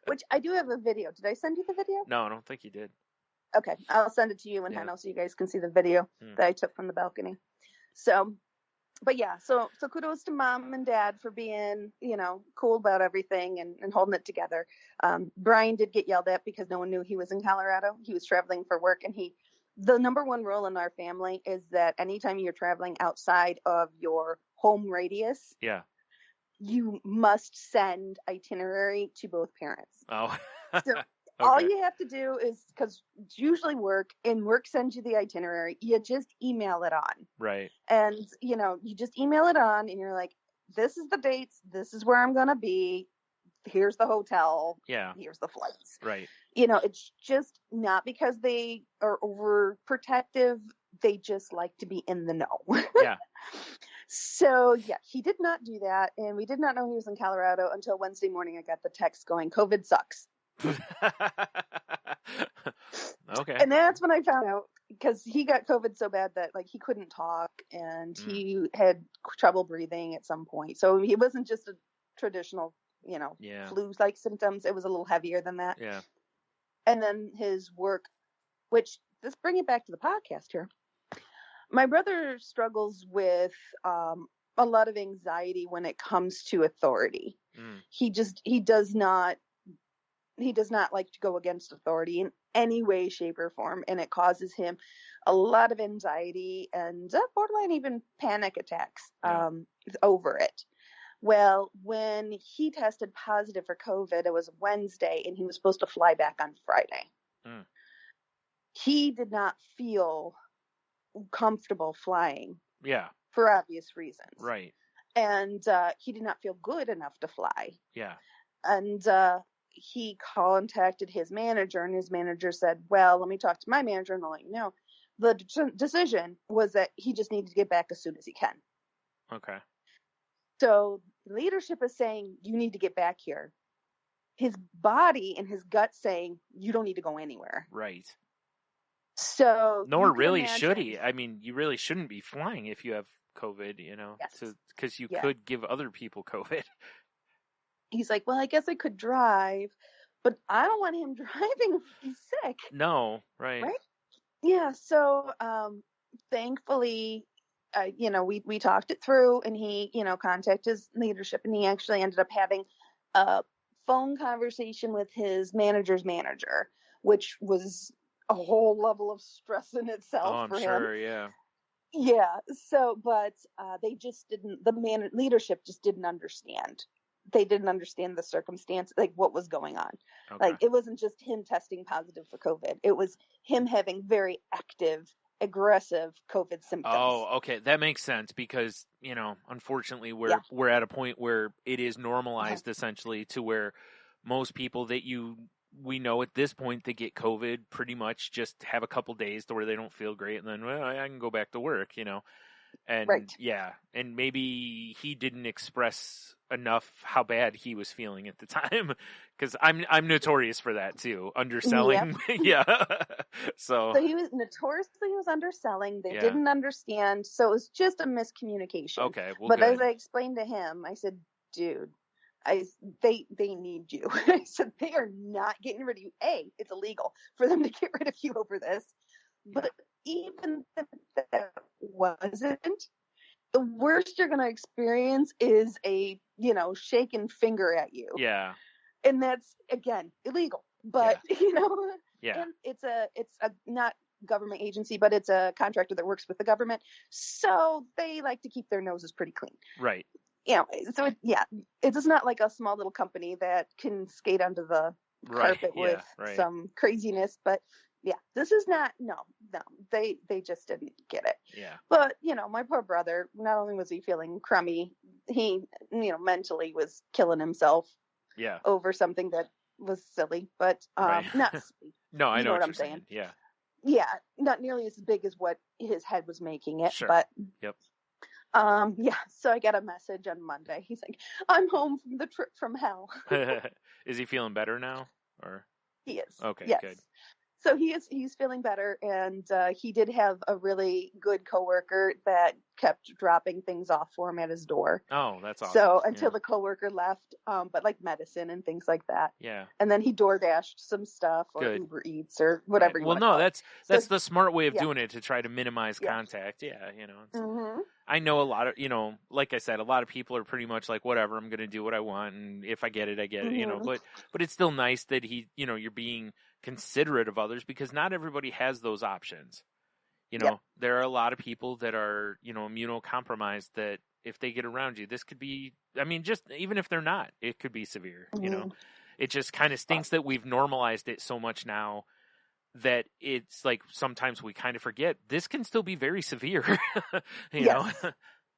Which I do have a video. Did I send you the video? No, I don't think you did. Okay. I'll send it to you and Yeah. Henno so you guys can see the video that I took from the balcony. So, but yeah, so kudos to Mom and Dad for being, cool about everything and holding it together. Brian did get yelled at because no one knew he was in Colorado. He was traveling for work, and the number one rule in our family is that anytime you're traveling outside of your home radius, Yeah. you must send itinerary to both parents. Oh. So all you have to do is, because it's usually work, and work sends you the itinerary, you just email it on. Right. And, you just email it on, and you're like, this is the dates, this is where I'm going to be, here's the hotel, Yeah. here's the flights. Right. It's just not because they are overprotective, they just like to be in the know. Yeah. So, yeah, he did not do that, and we did not know he was in Colorado until Wednesday morning. I got the text going, COVID sucks. Okay. And that's when I found out, because he got COVID so bad that, like, he couldn't talk, and he had trouble breathing at some point. So he wasn't just a traditional, flu-like symptoms. It was a little heavier than that. Yeah. And then his work, which, let's bring it back to the podcast here. My brother struggles with a lot of anxiety when it comes to authority. He does not like to go against authority in any way, shape, or form, and it causes him a lot of anxiety and borderline even panic attacks over it. Well, when he tested positive for COVID, it was Wednesday, and he was supposed to fly back on Friday. He did not feel comfortable flying. Yeah. For obvious reasons. Right. And he did not feel good enough to fly. Yeah. And he contacted his manager, and his manager said, well, let me talk to my manager and I'll let you know. The decision was that he just needed to get back as soon as he can. Okay. So leadership is saying, you need to get back here. His body and his gut saying, you don't need to go anywhere. Right. So nor really should he. I mean, you really shouldn't be flying if you have COVID, Yes. because you could give other people COVID. He's like, well, I guess I could drive, but I don't want him driving if he's sick. No, right. Right? Yeah. So, thankfully, we talked it through, and he, contacted his leadership, and he actually ended up having a phone conversation with his manager's manager, which was a whole level of stress in itself for him. Sure, yeah. Yeah. So, but they just didn't. Leadership just didn't understand. They didn't understand the circumstance, like what was going on. Okay. Like, it wasn't just him testing positive for COVID. It was him having very active, aggressive COVID symptoms. Oh, okay. That makes sense because, unfortunately we're at a point where it is normalized essentially to where most people that we know at this point that get COVID pretty much just have a couple days to where they don't feel great, and then, well, I can go back to work, and right. yeah, and maybe he didn't express enough how bad he was feeling at the time, because I'm notorious for that too, underselling. Yeah. So he was notoriously underselling. They Yeah. didn't understand, so it was just a miscommunication. Okay, well, but good. as I explained to him, I said, dude, they need you. I said, they are not getting rid of you. It's illegal for them to get rid of you over this. But even if that wasn't, the worst you're going to experience is a, shaking finger at you. Yeah. And that's, again, illegal. But, Yeah. and it's a not government agency, but it's a contractor that works with the government. So they like to keep their noses pretty clean. Right. So it's just not like a small little company that can skate under the carpet with some craziness. But this is not, no, they just didn't get it. Yeah. But, my poor brother, not only was he feeling crummy, he, mentally was killing himself over something that was silly, but not silly. No, I know what I'm you're saying. Yeah. Yeah, not nearly as big as what his head was making it. Sure. But Yep. So I got a message on Monday. He's like, I'm home from the trip from hell. Is he feeling better now? Or he is. Okay, yes. good. So he's feeling better, and he did have a really good coworker that kept dropping things off for him at his door. Oh, that's awesome. So until the coworker left, but like medicine and things like that. Yeah. And then he DoorDashed some stuff or Good. Uber Eats or whatever. Right. You well, want no, to call that's the smart way of doing it, to try to minimize contact. Yeah, Mm-hmm. I know a lot of, like I said, a lot of people are pretty much like, whatever, I'm going to do what I want, and if I get it, I get it. But it's still nice that you're being considerate of others, because not everybody has those options. There are a lot of people that are, immunocompromised, that if they get around you, this could be, just even if they're not, it could be severe. It just kind of stinks that we've normalized it so much now that it's like sometimes we kind of forget this can still be very severe. you know,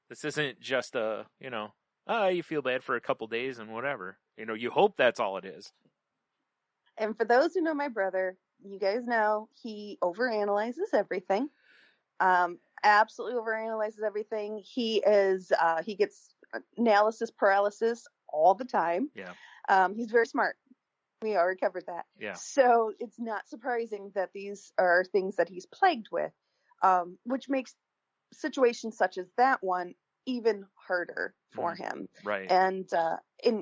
this isn't just you feel bad for a couple days and whatever. You hope that's all it is. And for those who know my brother, you guys know he overanalyzes everything. Absolutely overanalyzes everything. He gets analysis paralysis all the time. Yeah. He's very smart. We already covered that. Yeah. So it's not surprising that these are things that he's plagued with, which makes situations such as that one even harder for him. Right. And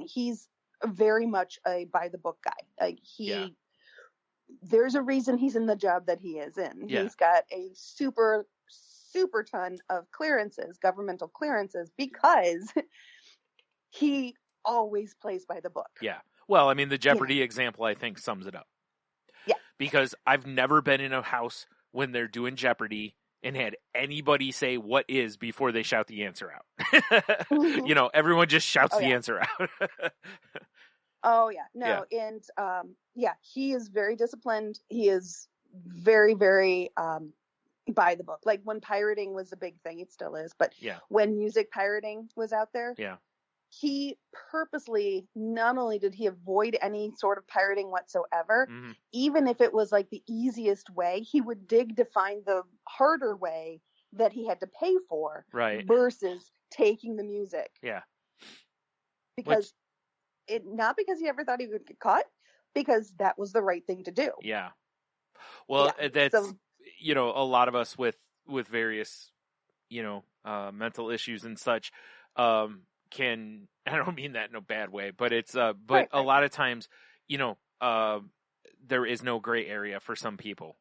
he's very much a by the book guy. Like there's a reason he's in the job that he is in. Yeah. He's got a super ton of clearances, governmental clearances, because he always plays by the book. Yeah. Well, the Jeopardy example, I think, sums it up. Yeah. Because I've never been in a house when they're doing Jeopardy and had anybody say what is before they shout the answer out. Everyone just shouts the answer out. Oh, yeah. No, and he is very disciplined. He is very, very by the book. Like when pirating was a big thing, it still is. But when music pirating was out there, he purposely, not only did he avoid any sort of pirating whatsoever, even if it was like the easiest way, he would dig to find the harder way that he had to pay for, versus taking the music. Yeah. Because not because he ever thought he would get caught, because that was the right thing to do. Yeah. Well, that's, a lot of us with various, mental issues and such, can, I don't mean that in a bad way, but it's, but a lot of times, there is no gray area for some people.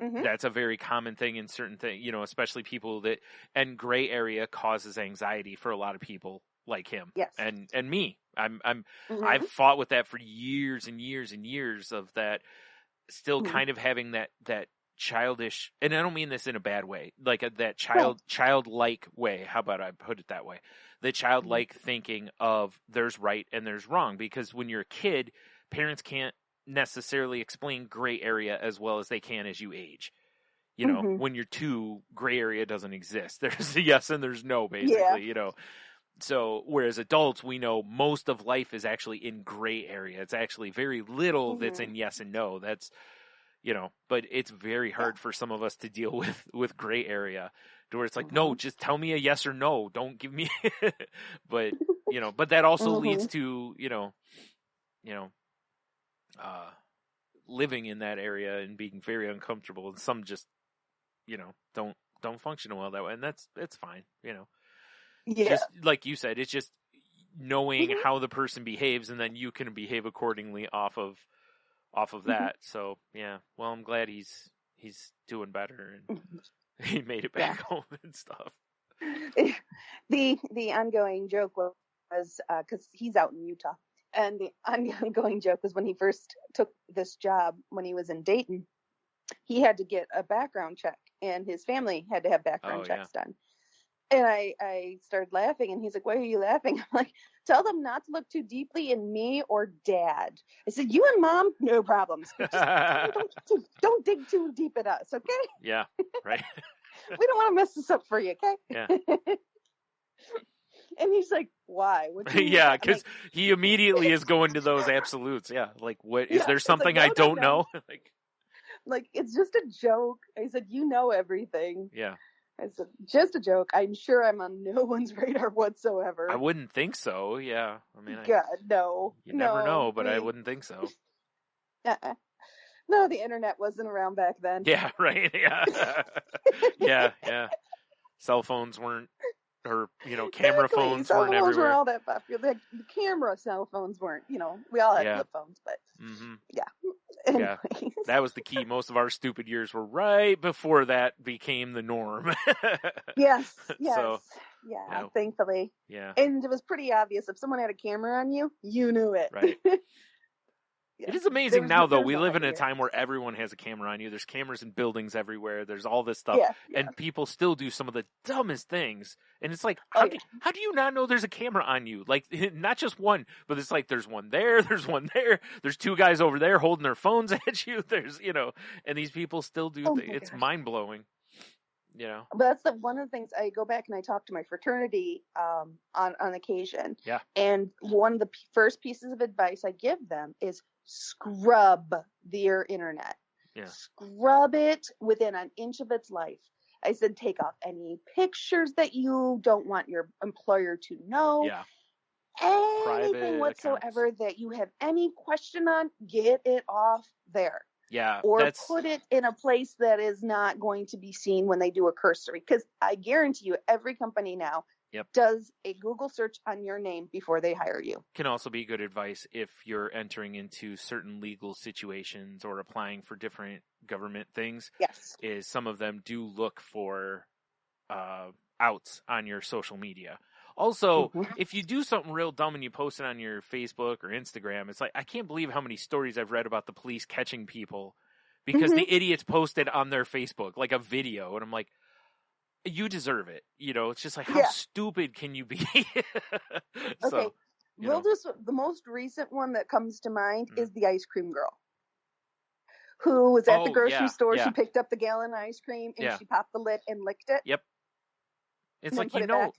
Mm-hmm. That's a very common thing in certain things, especially people and gray area causes anxiety for a lot of people like him. Yes. And me, I've fought with that for years and years and years of that, still kind of having that childish, and I don't mean this in a bad way, like that childlike way. How about I put it that way? The childlike thinking of there's right and there's wrong, because when you're a kid, parents can't necessarily explain gray area as well as they can as you age. When you're 2, gray area doesn't exist. There's a yes and there's no, basically, So whereas adults, we know most of life is actually in gray area. It's actually very little that's in yes and no. That's, but it's very hard for some of us to deal with gray area, to where it's like, no, just tell me a yes or no. Don't give me, but you know, but that also Mhm. leads to, living in that area and being very uncomfortable, and some just, don't function well that way, and it's fine, Yeah. Just like you said, it's just knowing Mhm. how the person behaves, and then you can behave accordingly off of Mm-hmm. that. So yeah, well, I'm glad he's doing better and he made it back home and stuff. The ongoing joke was because he's out in Utah, and the ongoing joke was when he first took this job when he was in Dayton, he had to get a background check, and his family had to have background checks done. And I started laughing, and he's like, "Why are you laughing?" I'm like, "Tell them not to look too deeply in me or Dad." I said, "You and Mom, no problems. But just don't dig too deep at us, okay? Yeah, right. We don't want to mess this up for you, okay?" Yeah. And he's like, "Why?" What do you mean?" Yeah, I'm because like, he immediately is going to those absolutes. Yeah, like, what is Yeah, there it's something like, I no, don't no. know? Like, it's just a joke. I said, "You know everything." Yeah, I said, "Just a joke. I'm sure I'm on no one's radar whatsoever." I wouldn't think so. Yeah, I mean, God, no. you never No, know, but I wouldn't think so. Uh-uh. No, the internet wasn't around back then. Yeah, right. Yeah, yeah. Cell phones weren't, or camera Exactly. phones Cell weren't phones everywhere. were all that popular. The camera cell phones weren't. We all had Yeah. flip phones, but Mm-hmm. yeah. Yeah, Anyways. that was the key. Most of our stupid years were right before that became the norm. Yes. So, Yeah, thankfully. Yeah. And it was pretty obvious. If someone had a camera on you, you knew it. Right. Yeah. It is amazing now, though. We live in a hiding it. time where everyone has a camera on you. There's cameras in buildings everywhere. There's all this stuff. Yeah. And people still do some of the dumbest things. And it's like, Oh, how do you not know there's a camera on you? Like, not just one, but it's like there's one there, there's one there, there's two guys over there holding their phones at you. There's, and these people still do Oh, things. my It's gosh. mind-blowing. But that's one of the things. I go back and I talk to my fraternity on occasion. Yeah. And one of the first pieces of advice I give them is scrub your internet. Yeah. Scrub it within an inch of its life. I said, take off any pictures that you don't want your employer to know. Yeah. Anything Private whatsoever that you have any question on, get it off there. Yeah. Or put it in a place that is not going to be seen when they do a cursory. Because I guarantee you, every company now does a Google search on your name before they hire you. Can also be good advice if you're entering into certain legal situations or applying for different government things. Yes. Is some of them do look for outs on your social media. Also, if you do something real dumb and you post it on your Facebook or Instagram, it's like, I can't believe how many stories I've read about the police catching people because the idiots posted on their Facebook, like a video. And I'm like, you deserve it. It's just like, how stupid can you be? So, okay. The most recent one that comes to mind is the ice cream girl who was at the grocery store. Yeah. She picked up the gallon of ice cream and she popped the lid and licked it. Yep. It's like,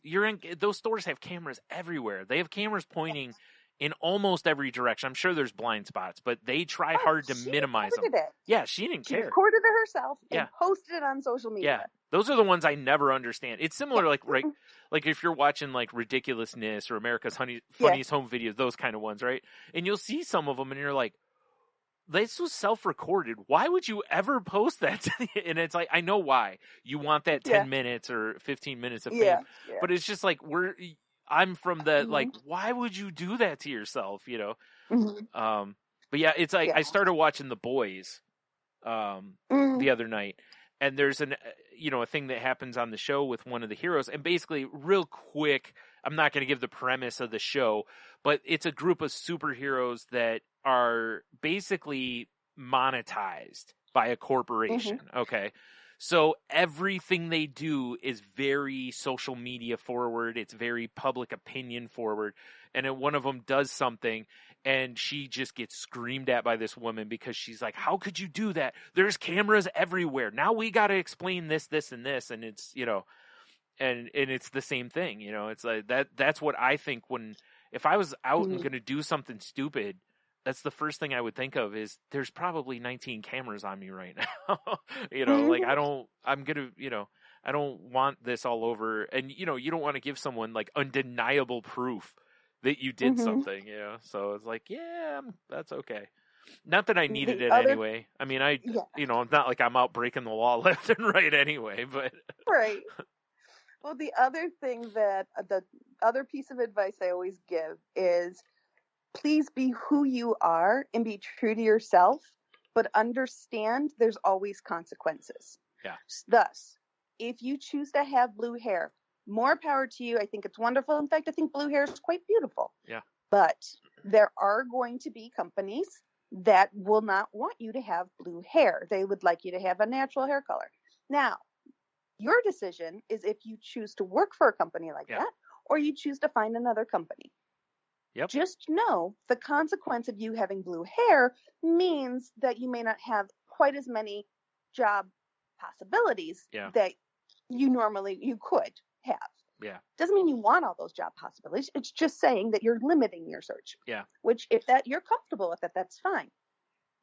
you're in, those stores have cameras everywhere. They have cameras pointing in almost every direction. I'm sure there's blind spots, but they try hard to minimize them. Yeah, she didn't care. She recorded it herself and posted it on social media. Yeah, those are the ones I never understand. It's similar, like if you're watching like Ridiculousness or America's Funniest Home Videos, those kind of ones, right? And you'll see some of them, and you're like, this was self-recorded. Why would you ever post that? And it's like, I know why. You want that 10 minutes or 15 minutes of fame. But it's just like, I'm from the, like, why would you do that to yourself, But yeah, it's like, I started watching The Boys the other night. And there's a thing that happens on the show with one of the heroes. And basically, real quick, I'm not going to give the premise of the show, but it's a group of superheroes that are basically monetized by a corporation. Okay. So everything they do is very social media forward. It's very public opinion forward. And then one of them does something and she just gets screamed at by this woman because she's like, how could you do that? There's cameras everywhere. Now we got to explain this, this, and this. And it's, and it's the same thing, it's like that's what I think if I was out and going to do something stupid, that's the first thing I would think of is there's probably 19 cameras on me right now. Like I don't want this all over. And, you don't want to give someone like undeniable proof that you did Mhm. something, you know. So it's like, yeah, that's okay. Not that I needed The it other- anyway. I mean, Yeah. you know, it's not like I'm out breaking the law left and right anyway, but Right. Well, the other thing that the other piece of advice I always give is please be who you are and be true to yourself, but understand there's always consequences. Yeah. Thus, if you choose to have blue hair, more power to you. I think it's wonderful. In fact, I think blue hair is quite beautiful. Yeah. But there are going to be companies that will not want you to have blue hair. They would like you to have a natural hair color. Now, your decision is if you choose to work for a company like Yeah. that or you choose to find another company. Yep. Just know the consequence of you having blue hair means that you may not have quite as many job possibilities Yeah. that you could have. Yeah. Doesn't mean you want all those job possibilities. It's just saying that you're limiting your search. Yeah. Which, if that you're comfortable with it, that's fine.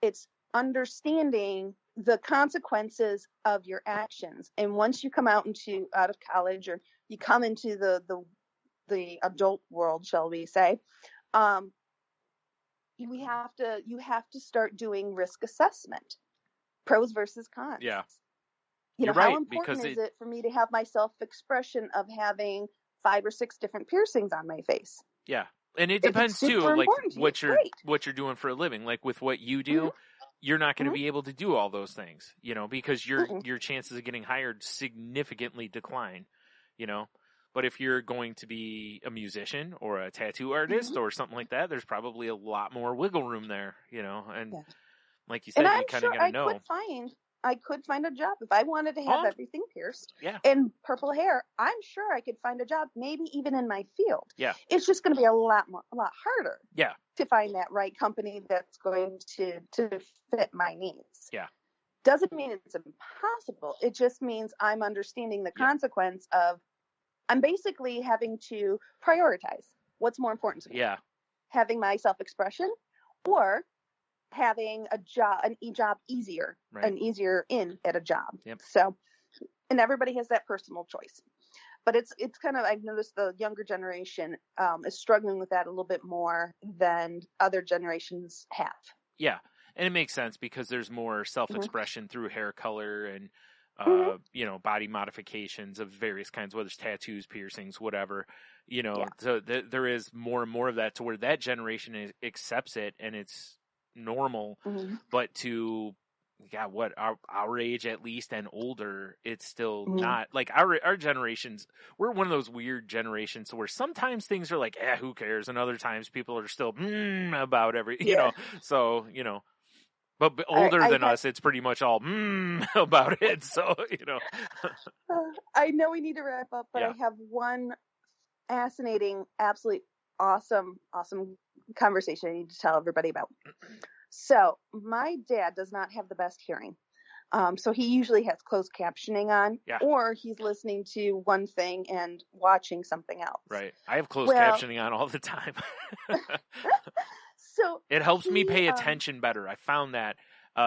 It's understanding the consequences of your actions. And once you come out of college, or you come into the adult world, shall we say, you have to start doing risk assessment, pros versus cons. Yeah. You know, You're right, how important because is it for me to have my self-expression of having 5 or 6 different piercings on my face? Yeah. And it If it's depends too, super like important to you, what you're doing for a living. Like with what you do, Mhm. you're not going to Mhm. be able to do all those things, you know, because your Mm-mm. chances of getting hired significantly decline, you know. But if you're going to be a musician or a tattoo artist or something like that, there's probably a lot more wiggle room there, you know. And Yeah. like you And said, I'm you kind of sure got to know. I could find a job if I wanted to have Oh, everything pierced yeah. and purple hair. I'm sure I could find a job, maybe even in my field. Yeah. It's just going to be a lot harder. Yeah. To find that right company that's going to fit my needs. Yeah. Doesn't mean it's impossible. It just means I'm understanding the consequence of I'm basically having to prioritize what's more important to me. Yeah. Having my self-expression or having a job easier, Right. an easier in at a job. Yep. So, and everybody has that personal choice. But it's kind of, I've noticed the younger generation is struggling with that a little bit more than other generations have. Yeah. And it makes sense because there's more self-expression through hair color and, you know, body modifications of various kinds, whether it's tattoos, piercings, whatever, you know, so there is more and more of that to where that generation accepts it and it's normal, but to, what our age at least and older, it's still not like our generations. We're one of those weird generations where sometimes things are like, who cares, and other times people are still about you know. So you know, but older than us, it's pretty much all about it. So you know, I know we need to wrap up, but I have one fascinating, absolutely awesome conversation I need to tell everybody about. So my dad does not have the best hearing. So he usually has closed captioning on, or he's listening to one thing and watching something else. Right. I have closed captioning on all the time. So it helps me pay attention better. I found that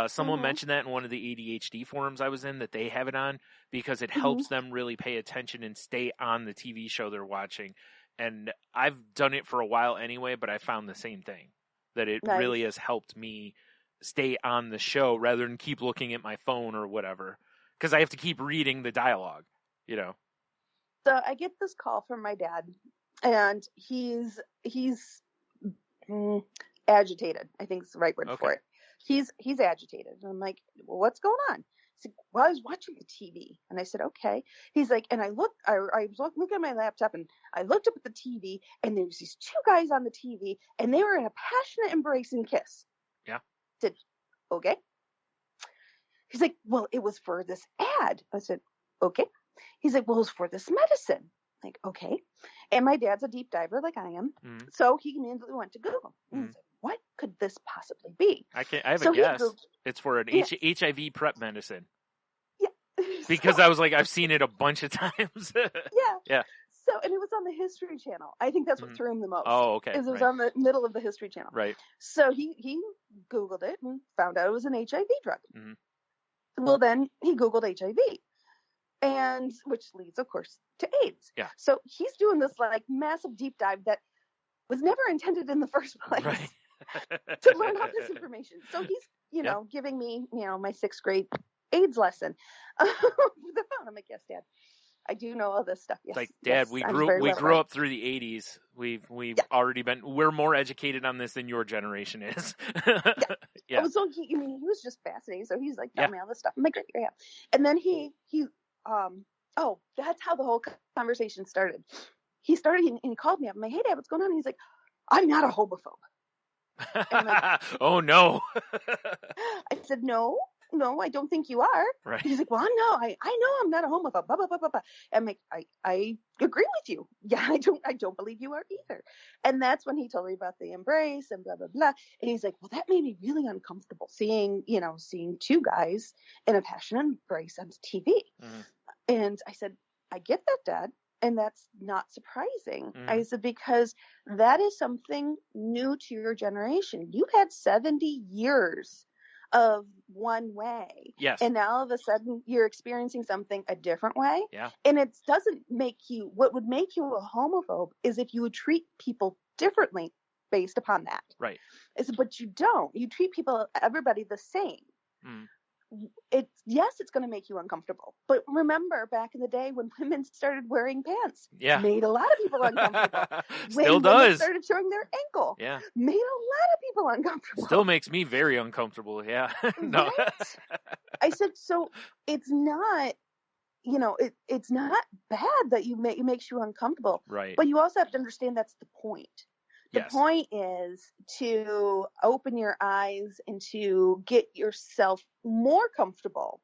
someone mentioned that in one of the ADHD forums I was in, that they have it on because it helps them really pay attention and stay on the TV show they're watching. And I've done it for a while anyway, but I found the same thing. That it really has helped me stay on the show rather than keep looking at my phone or whatever. Because I have to keep reading the dialogue, you know. So I get this call from my dad, and he's agitated. I think is the right word for it. He's agitated. And I'm like, well, what's going on? He's like, well, I was watching the TV. And I said, okay. He's like, and I was looking at my laptop, and I looked up at the TV, and there was these 2 guys on the TV, and they were in a passionate embrace and kiss. Yeah. I said, okay. He's like, well, it was for this ad. I said, okay. He's like, well, it was for this medicine. Like, okay. And my dad's a deep diver like I am. So he immediately went to Google. And he said, what could this possibly be? I have a guess. It's for an HIV prep medicine. Yeah. Because I was like, I've seen it a bunch of times. Yeah. So, and it was on the History Channel. I think that's what threw him the most. Oh, okay. It was on the middle of the History Channel. Right. So he Googled it and found out it was an HIV drug. Well, then he Googled HIV, and which leads, of course, to AIDS. Yeah. So he's doing this like massive deep dive that was never intended in the first place Right. to learn all this information. So he's, giving me, my 6th grade AIDS lesson with the phone. I'm like, yes, Dad, I do know all this stuff. Yes, like, Dad, yes, we I'm grew very grew literate. up through the 80s. We've already we're more educated on this than your generation is. Yeah. Oh, so he was just fascinated. So he's like telling me all this stuff. I'm like, great, yeah. And then that's how the whole conversation started. He started and he called me up. I'm like, hey, Dad, what's going on? And he's like, I'm not a homophobe. And I'm like, oh no. I said, no, I don't think you are. Right. He's like, well, I know I'm not a homophobe. Blah, blah, blah, blah, blah. I'm like, I agree with you. Yeah, I don't believe you are either. And that's when he told me about the embrace and blah, blah, blah. And he's like, well, that made me really uncomfortable seeing 2 guys in a passionate embrace on TV. Mm-hmm. And I said, I get that, Dad. And that's not surprising. Mm-hmm. I said, because that is something new to your generation. You had 70 years of one way. Yes. And now all of a sudden you're experiencing something a different way. Yeah. And it doesn't make you, what would make you a homophobe is if you would treat people differently based upon that. Right. But you don't. You treat everybody the same. Mm. It's going to make you uncomfortable. But remember back in the day when women started wearing pants, made a lot of people uncomfortable. Still when does. women started showing their ankle, made a lot of people uncomfortable. Still makes me very uncomfortable. Yeah. No. Right? I said, so it's not, it's not bad that it makes you uncomfortable. Right. But you also have to understand that's the point. The Yes. point is to open your eyes and to get yourself more comfortable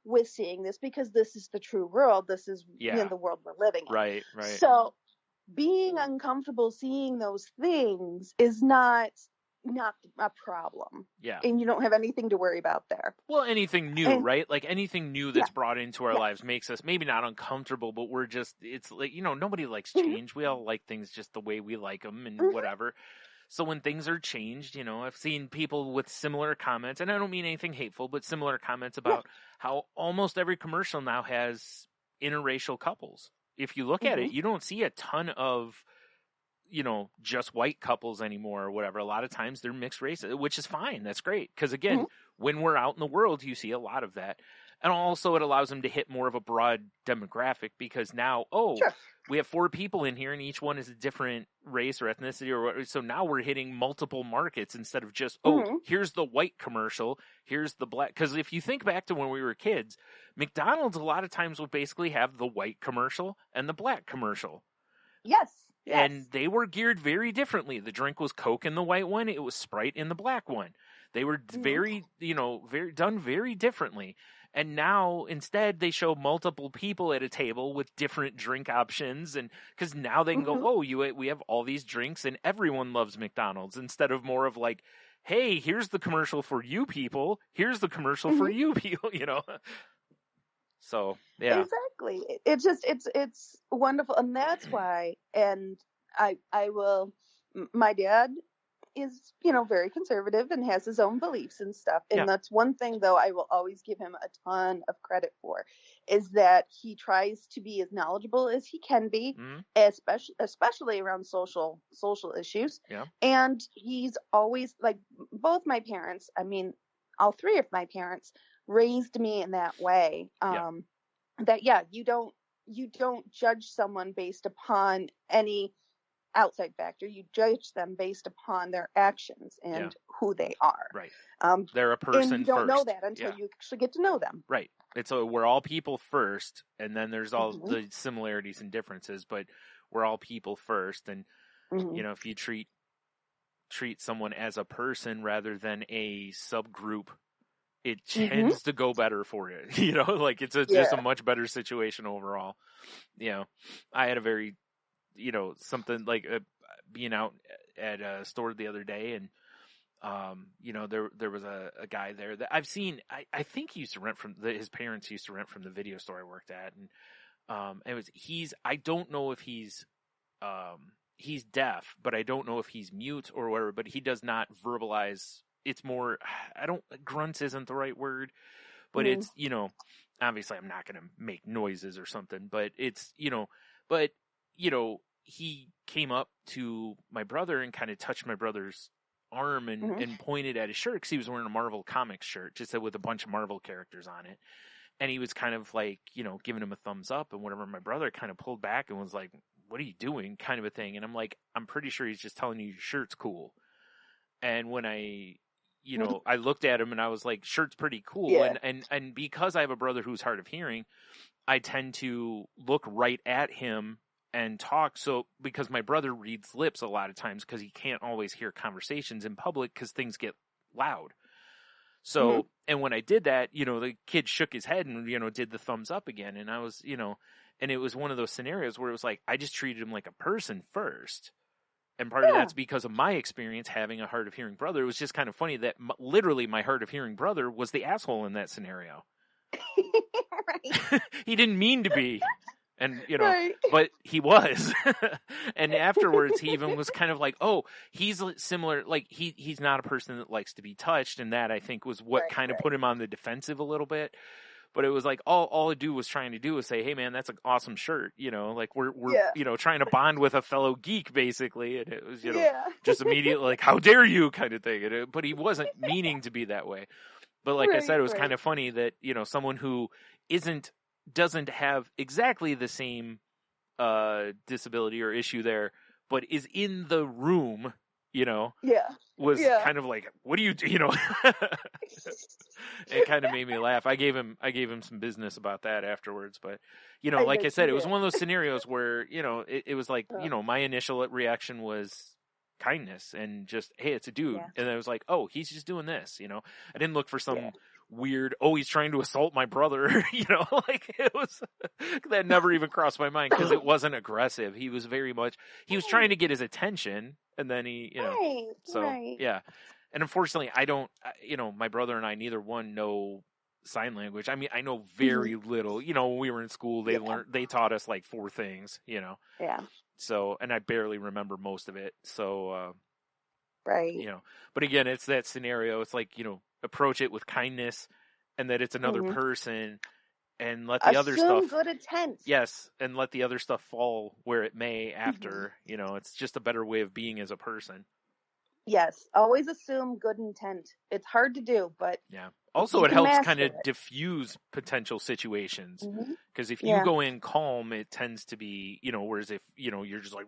with seeing this, because this is the true world. This is the world we're living in. Right. So being uncomfortable seeing those things is not a problem. Yeah. And you don't have anything to worry about there. Well, anything new, right? Like anything new that's brought into our Yeah. lives makes us maybe not uncomfortable, but it's like, nobody likes change. We all like things just the way we like them and whatever. So when things are changed, I've seen people with similar comments, and I don't mean anything hateful, but similar comments about how almost every commercial now has interracial couples. If you look at it, you don't see a ton of, just white couples anymore or whatever. A lot of times they're mixed race, which is fine. That's great. Because again, when we're out in the world, you see a lot of that. And also it allows them to hit more of a broad demographic, because now, we have 4 people in here and each one is a different race or ethnicity or whatever. So now we're hitting multiple markets instead of just, here's the white commercial, here's the black. Because if you think back to when we were kids, McDonald's a lot of times would basically have the white commercial and the black commercial. Yes. And they were geared very differently. The drink was Coke in the white one. It was Sprite in the black one. They were very done very differently. And now instead they show multiple people at a table with different drink options. And because now they can go, we have all these drinks and everyone loves McDonald's, instead of more of like, hey, here's the commercial for you people. Here's the commercial for you people, So, yeah. Exactly. It's wonderful. And that's why, and my dad is, very conservative and has his own beliefs and stuff. And that's one thing, though, I will always give him a ton of credit for, is that he tries to be as knowledgeable as he can be, especially around social issues. Yeah. And he's always, like, both my parents, all 3 of my parents raised me in that way. That you don't judge someone based upon any outside factor. You judge them based upon their actions and who they are. Right. They're a person. And you don't first. know that until you actually get to know them. Right. We're all people first, and then there's all the similarities and differences, but we're all people first. And if you treat someone as a person rather than a subgroup, it tends to go better for you. Like it's just a much better situation overall. I had a very, something like being out at a store the other day, and there was a guy there that I've seen. I think he used to rent from his parents used to rent from the video store I worked at, and I don't know if he's deaf, but I don't know if he's mute or whatever. But he does not verbalize. It's more, grunts isn't the right word, but it's, obviously I'm not going to make noises or something, but it's, he came up to my brother and kind of touched my brother's arm and pointed at his shirt because he was wearing a Marvel Comics shirt, just with a bunch of Marvel characters on it. And he was kind of like, giving him a thumbs up and whatever. My brother kind of pulled back and was like, what are you doing? Kind of a thing. And I'm like, I'm pretty sure he's just telling you your shirt's cool. And when I looked at him and I was like, shirt's pretty cool. Yeah. And because I have a brother who's hard of hearing, I tend to look right at him and talk. So because my brother reads lips a lot of times because he can't always hear conversations in public because things get loud. So, and when I did that, the kid shook his head and, did the thumbs up again. And I was, and it was one of those scenarios where it was like, I just treated him like a person first. And part of that's because of my experience having a hard of hearing brother. It was just kind of funny that literally my hard of hearing brother was the asshole in that scenario. Right. He didn't mean to be. And, Right. but he was. And afterwards, he even was kind of like, oh, he's similar. Like, he's not a person that likes to be touched. And that, I think, was what kind of put him on the defensive a little bit. But it was like, all I do was trying to do was say, hey, man, that's an awesome shirt. Like, we're trying to bond with a fellow geek, basically. And it was, just immediately like, how dare you kind of thing. But he wasn't meaning to be that way. But like I said, it was kind of funny that, someone who doesn't have exactly the same disability or issue there, but is in the room, was kind of like, what do you do? It kind of made me laugh. I gave him some business about that afterwards, but like I said, it was one of those scenarios where, it was like, my initial reaction was kindness and just, hey, it's a dude. Yeah. And I was like, oh, he's just doing this, I didn't look for some weird, oh, he's trying to assault my brother, like it was, that never even crossed my mind because it wasn't aggressive. He was very much, he was trying to get his attention and then he, yeah. And unfortunately, I don't, my brother and I, neither one know sign language. I mean, I know very little, when we were in school, they taught us like 4 things, Yeah. So, and I barely remember most of it. So, right. But again, it's that scenario. It's like, approach it with kindness and that it's another person and let the other stuff. Good intent. Yes. And let the other stuff fall where it may after, it's just a better way of being as a person. Yes. Always assume good intent. It's hard to do, but yeah. Also, it helps kind of diffuse potential situations because if you go in calm, it tends to be, whereas if, you're just like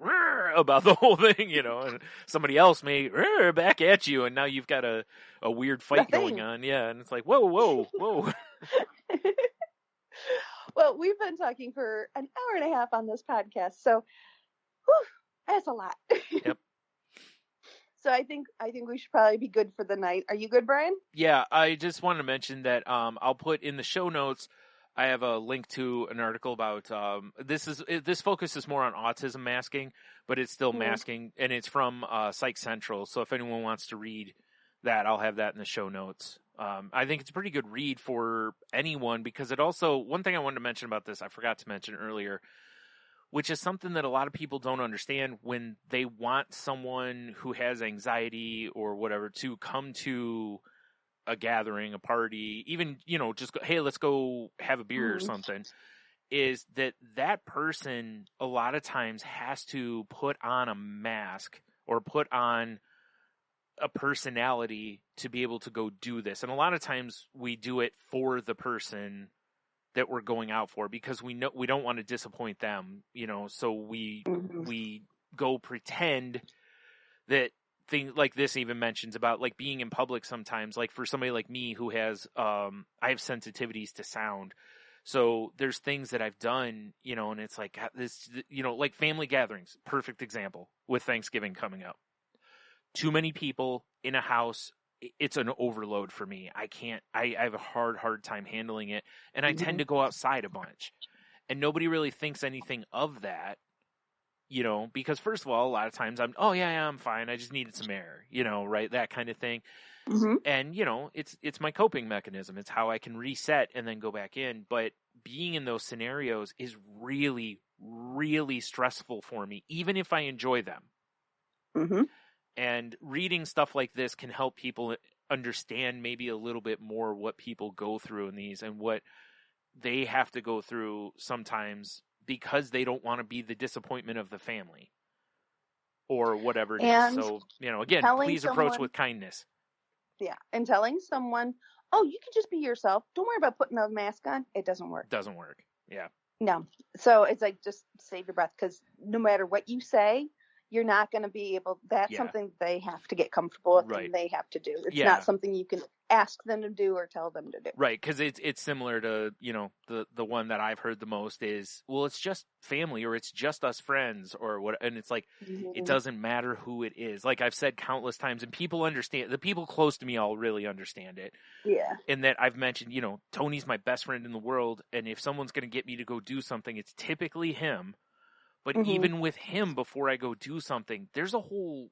about the whole thing, and somebody else may back at you and now you've got a weird fight going on. Yeah. And it's like, whoa. Well, we've been talking for an hour and a half on this podcast. So that's a lot. Yep. So I think we should probably be good for the night. Are you good, Brian? Yeah, I just wanted to mention that I'll put in the show notes. I have a link to an article about this focuses more on autism masking, but it's still masking, and it's from Psych Central. So if anyone wants to read that, I'll have that in the show notes. I think it's a pretty good read for anyone because it also, one thing I wanted to mention about this, I forgot to mention earlier, which is something that a lot of people don't understand when they want someone who has anxiety or whatever to come to a gathering, a party, even, just go, hey, let's go have a beer or something, is that person a lot of times has to put on a mask or put on a personality to be able to go do this. And a lot of times we do it for the person that we're going out for because we know we don't want to disappoint them, so we go pretend that things like this even mentions about like being in public sometimes, like for somebody like me who has, I have sensitivities to sound. So there's things that I've done, and it's like this, like family gatherings, perfect example with Thanksgiving coming up. Too many people in a house. It's an overload for me. I have a hard time handling it. And I tend to go outside a bunch and nobody really thinks anything of that, because first of all, a lot of times I'm fine. I just needed some air, right. That kind of thing. And it's my coping mechanism. It's how I can reset and then go back in. But being in those scenarios is really, really stressful for me, even if I enjoy them. And reading stuff like this can help people understand maybe a little bit more what people go through in these and what they have to go through sometimes because they don't want to be the disappointment of the family or whatever it And is. So, again, telling please approach someone- with kindness. Yeah, and telling someone, oh, you can just be yourself. Don't worry about putting a mask on. It doesn't work. Doesn't work. Yeah. No. So it's like, just save your breath, because no matter what you say, you're not going to be able, that's Yeah. something they have to get comfortable with Right. and they have to do. It's Yeah. not something you can ask them to do or tell them to do. Right, because it's similar to, the one that I've heard the most is, well, it's just family, or it's just us friends, or what, and it's like, it doesn't matter who it is. Like I've said countless times, and people understand, the people close to me all really understand it. Yeah. And that I've mentioned, Tony's my best friend in the world, and if someone's going to get me to go do something, it's typically him. But even with him, before I go do something, there's a whole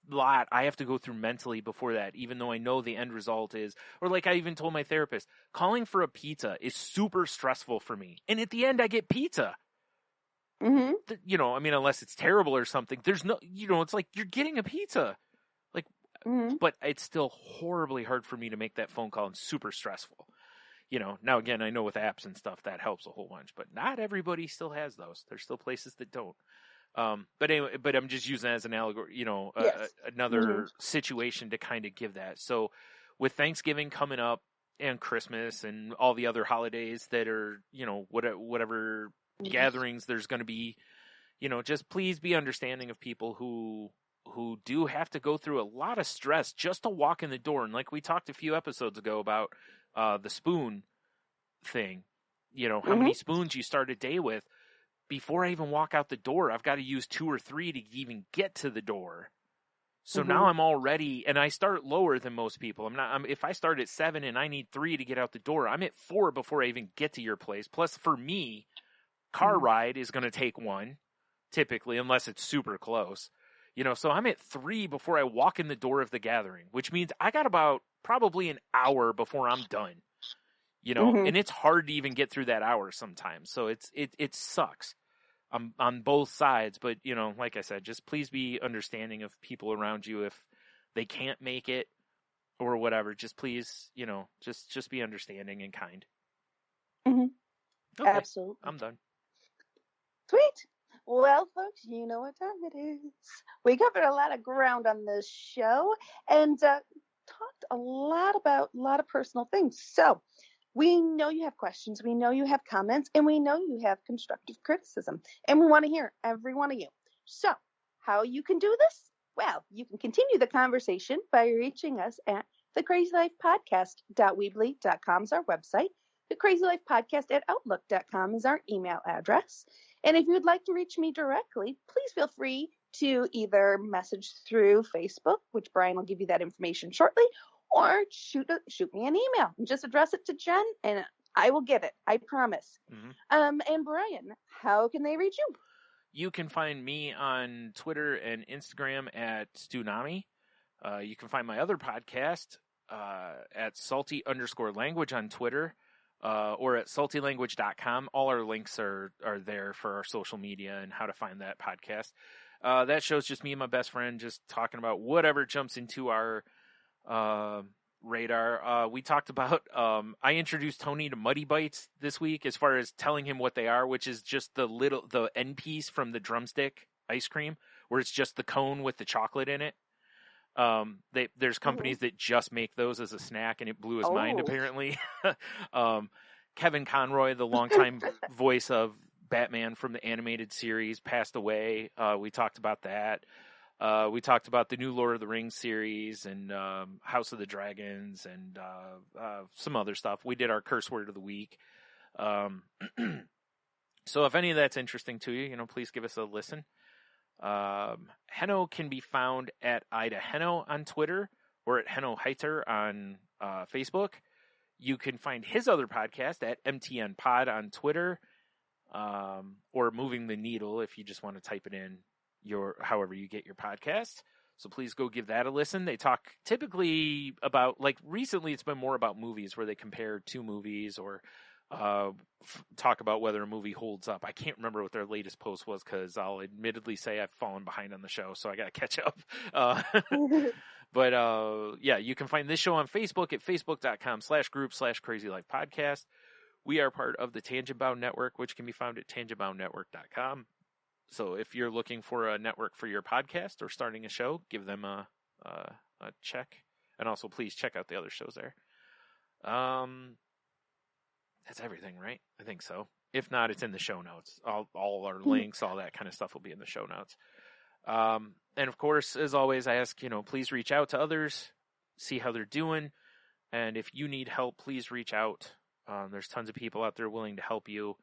lot I have to go through mentally before that, even though I know the end result is, or like I even told my therapist, calling for a pizza is super stressful for me. And at the end, I get pizza. Unless it's terrible or something, there's no, it's like you're getting a pizza. Like, but it's still horribly hard for me to make that phone call and super stressful. Now again, I know with apps and stuff that helps a whole bunch, but not everybody still has those. There's still places that don't. But anyway, I'm just using that as an allegory, Yes. another situation to kind of give that. So with Thanksgiving coming up and Christmas and all the other holidays that are, whatever gatherings there's going to be, just please be understanding of people who do have to go through a lot of stress just to walk in the door. And like we talked a few episodes ago about the spoon thing, how many spoons you start a day with. Before I even walk out the door, I've got to use 2 or 3 to even get to the door. So now I'm already, and I start lower than most people. If I start at 7 and I need 3 to get out the door, I'm at 4 before I even get to your place. Plus for me, car ride is going to take 1 typically, unless it's super close. So I'm at 3 before I walk in the door of the gathering, which means I got about probably an hour before I'm done, and it's hard to even get through that hour sometimes. So it sucks on both sides, but like I said, just please be understanding of people around you. If they can't make it or whatever, just please, just be understanding and kind. Okay, Absolutely. I'm done. Sweet. Well, folks, you know what time it is. We covered a lot of ground on this show and talked a lot about a lot of personal things. So we know you have questions, we know you have comments, and we know you have constructive criticism. And we want to hear every one of you. So how you can do this? Well, you can continue the conversation by reaching us at thecrazylifepodcast.weebly.com is our website. thecrazylifepodcast@outlook.com is our email address. And if you'd like to reach me directly, please feel free to either message through Facebook, which Brian will give you that information shortly, or shoot me an email and just address it to Jen, and I will get it. I promise. And Brian, how can they reach you? You can find me on Twitter and Instagram at Stunami. You can find my other podcast at salty_language on Twitter. Or at saltylanguage.com. All our links are there for our social media and how to find that podcast. That show's just me and my best friend just talking about whatever jumps into our radar. We talked about, I introduced Tony to Muddy Bites this week as far as telling him what they are, which is just the end piece from the drumstick ice cream, where it's just the cone with the chocolate in it. There's companies that just make those as a snack, and it blew his mind apparently. Kevin Conroy, the longtime voice of Batman from the animated series, passed away. We talked about that. We talked about the new Lord of the Rings series and House of the Dragons and some other stuff. We did our curse word of the week. So if any of that's interesting to you, please give us a listen. Henno can be found at Ida Henno on Twitter or at Henno Heiter on Facebook. You can find his other podcast at MTN Pod on Twitter, or Moving the Needle if you just want to type it in however you get your podcast. So please go give that a listen. They talk typically about, like recently it's been more about movies where they compare 2 movies or talk about whether a movie holds up. I can't remember what their latest post was because I'll admittedly say I've fallen behind on the show, so I got to catch up. But yeah, you can find this show on Facebook at facebook.com/group/crazylifepodcast. We are part of the Tangent Bound Network, which can be found at tangentboundnetwork.com. So if you're looking for a network for your podcast or starting a show, give them a check. And also, please check out the other shows there. That's everything, right? I think so. If not, it's in the show notes. All our links, all that kind of stuff will be in the show notes. And of course, as always, I ask, please reach out to others, see how they're doing. And if you need help, please reach out. There's tons of people out there willing to help you.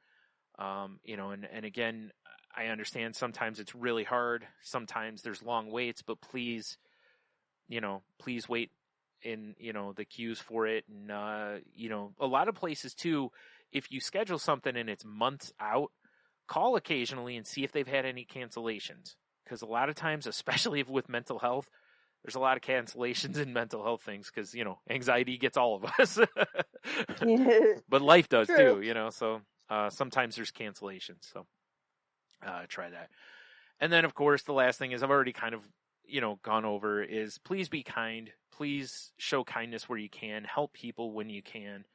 And again, I understand sometimes it's really hard. Sometimes there's long waits, but please wait in, the queues for it. And, a lot of places too, if you schedule something and it's months out, call occasionally and see if they've had any cancellations. Because a lot of times, especially with mental health, there's a lot of cancellations in mental health things because, anxiety gets all of us. But life does too, so sometimes there's cancellations. So try that. And then, of course, the last thing is I've already kind of, gone over is please be kind. Please show kindness where you can. Help people when you can.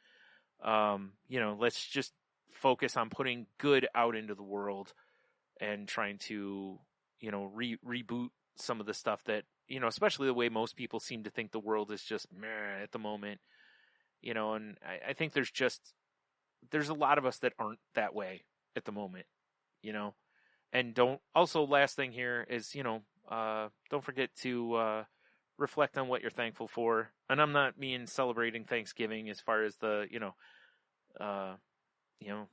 Let's just focus on putting good out into the world and trying to, reboot some of the stuff that, especially the way most people seem to think the world is just meh at the moment, and I think there's a lot of us that aren't that way at the moment, and last thing here is, don't forget to, reflect on what you're thankful for. And I'm not celebrating Thanksgiving as far as the,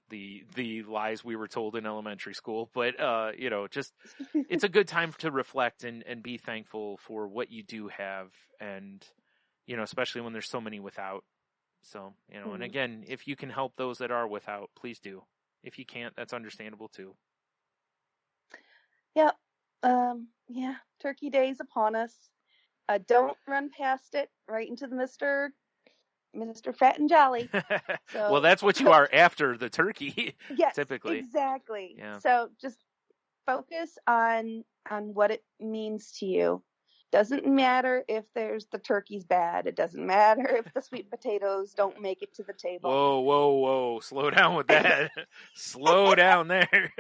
the lies we were told in elementary school, but, just, it's a good time to reflect and be thankful for what you do have. And, especially when there's so many without. So, and again, if you can help those that are without, please do. If you can't, that's understandable too. Yeah. Turkey Day is upon us. Don't run past it right into the Mr. Fat and Jolly. So, well, that's what you are after the turkey. Yes, typically. Exactly. Yeah. So just focus on what it means to you. Doesn't matter if the turkey's bad. It doesn't matter if the sweet potatoes don't make it to the table. Whoa. Slow down with that. Slow down there.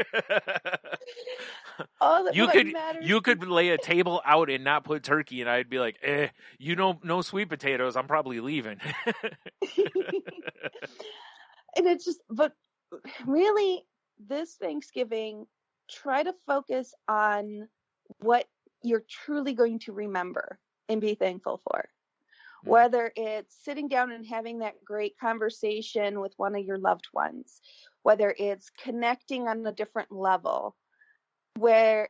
You could lay a table out and not put turkey, and I'd be like, no sweet potatoes. I'm probably leaving. And it's just, but really, this Thanksgiving, try to focus on what you're truly going to remember and be thankful for. Whether it's sitting down and having that great conversation with one of your loved ones, whether it's connecting on a different level, and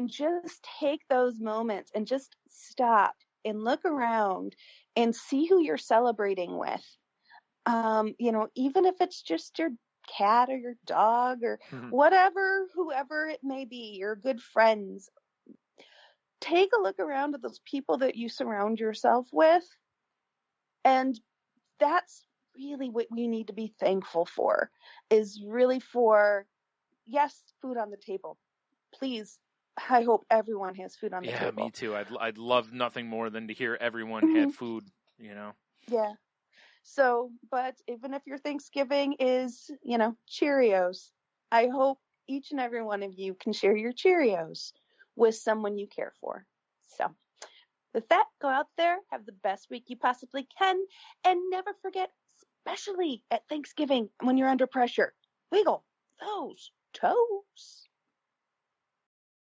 just take those moments and just stop and look around and see who you're celebrating with. Even if it's just your cat or your dog or whoever it may be, your good friends. Take a look around at those people that you surround yourself with. And that's really what you need to be thankful for, is really for, yes, food on the table. Please, I hope everyone has food on the table. Yeah, me too. I'd love nothing more than to hear everyone had food, Yeah. So, but even if your Thanksgiving is, Cheerios, I hope each and every one of you can share your Cheerios with someone you care for. So with that, go out there, have the best week you possibly can, and never forget, especially at Thanksgiving when you're under pressure, wiggle those toes.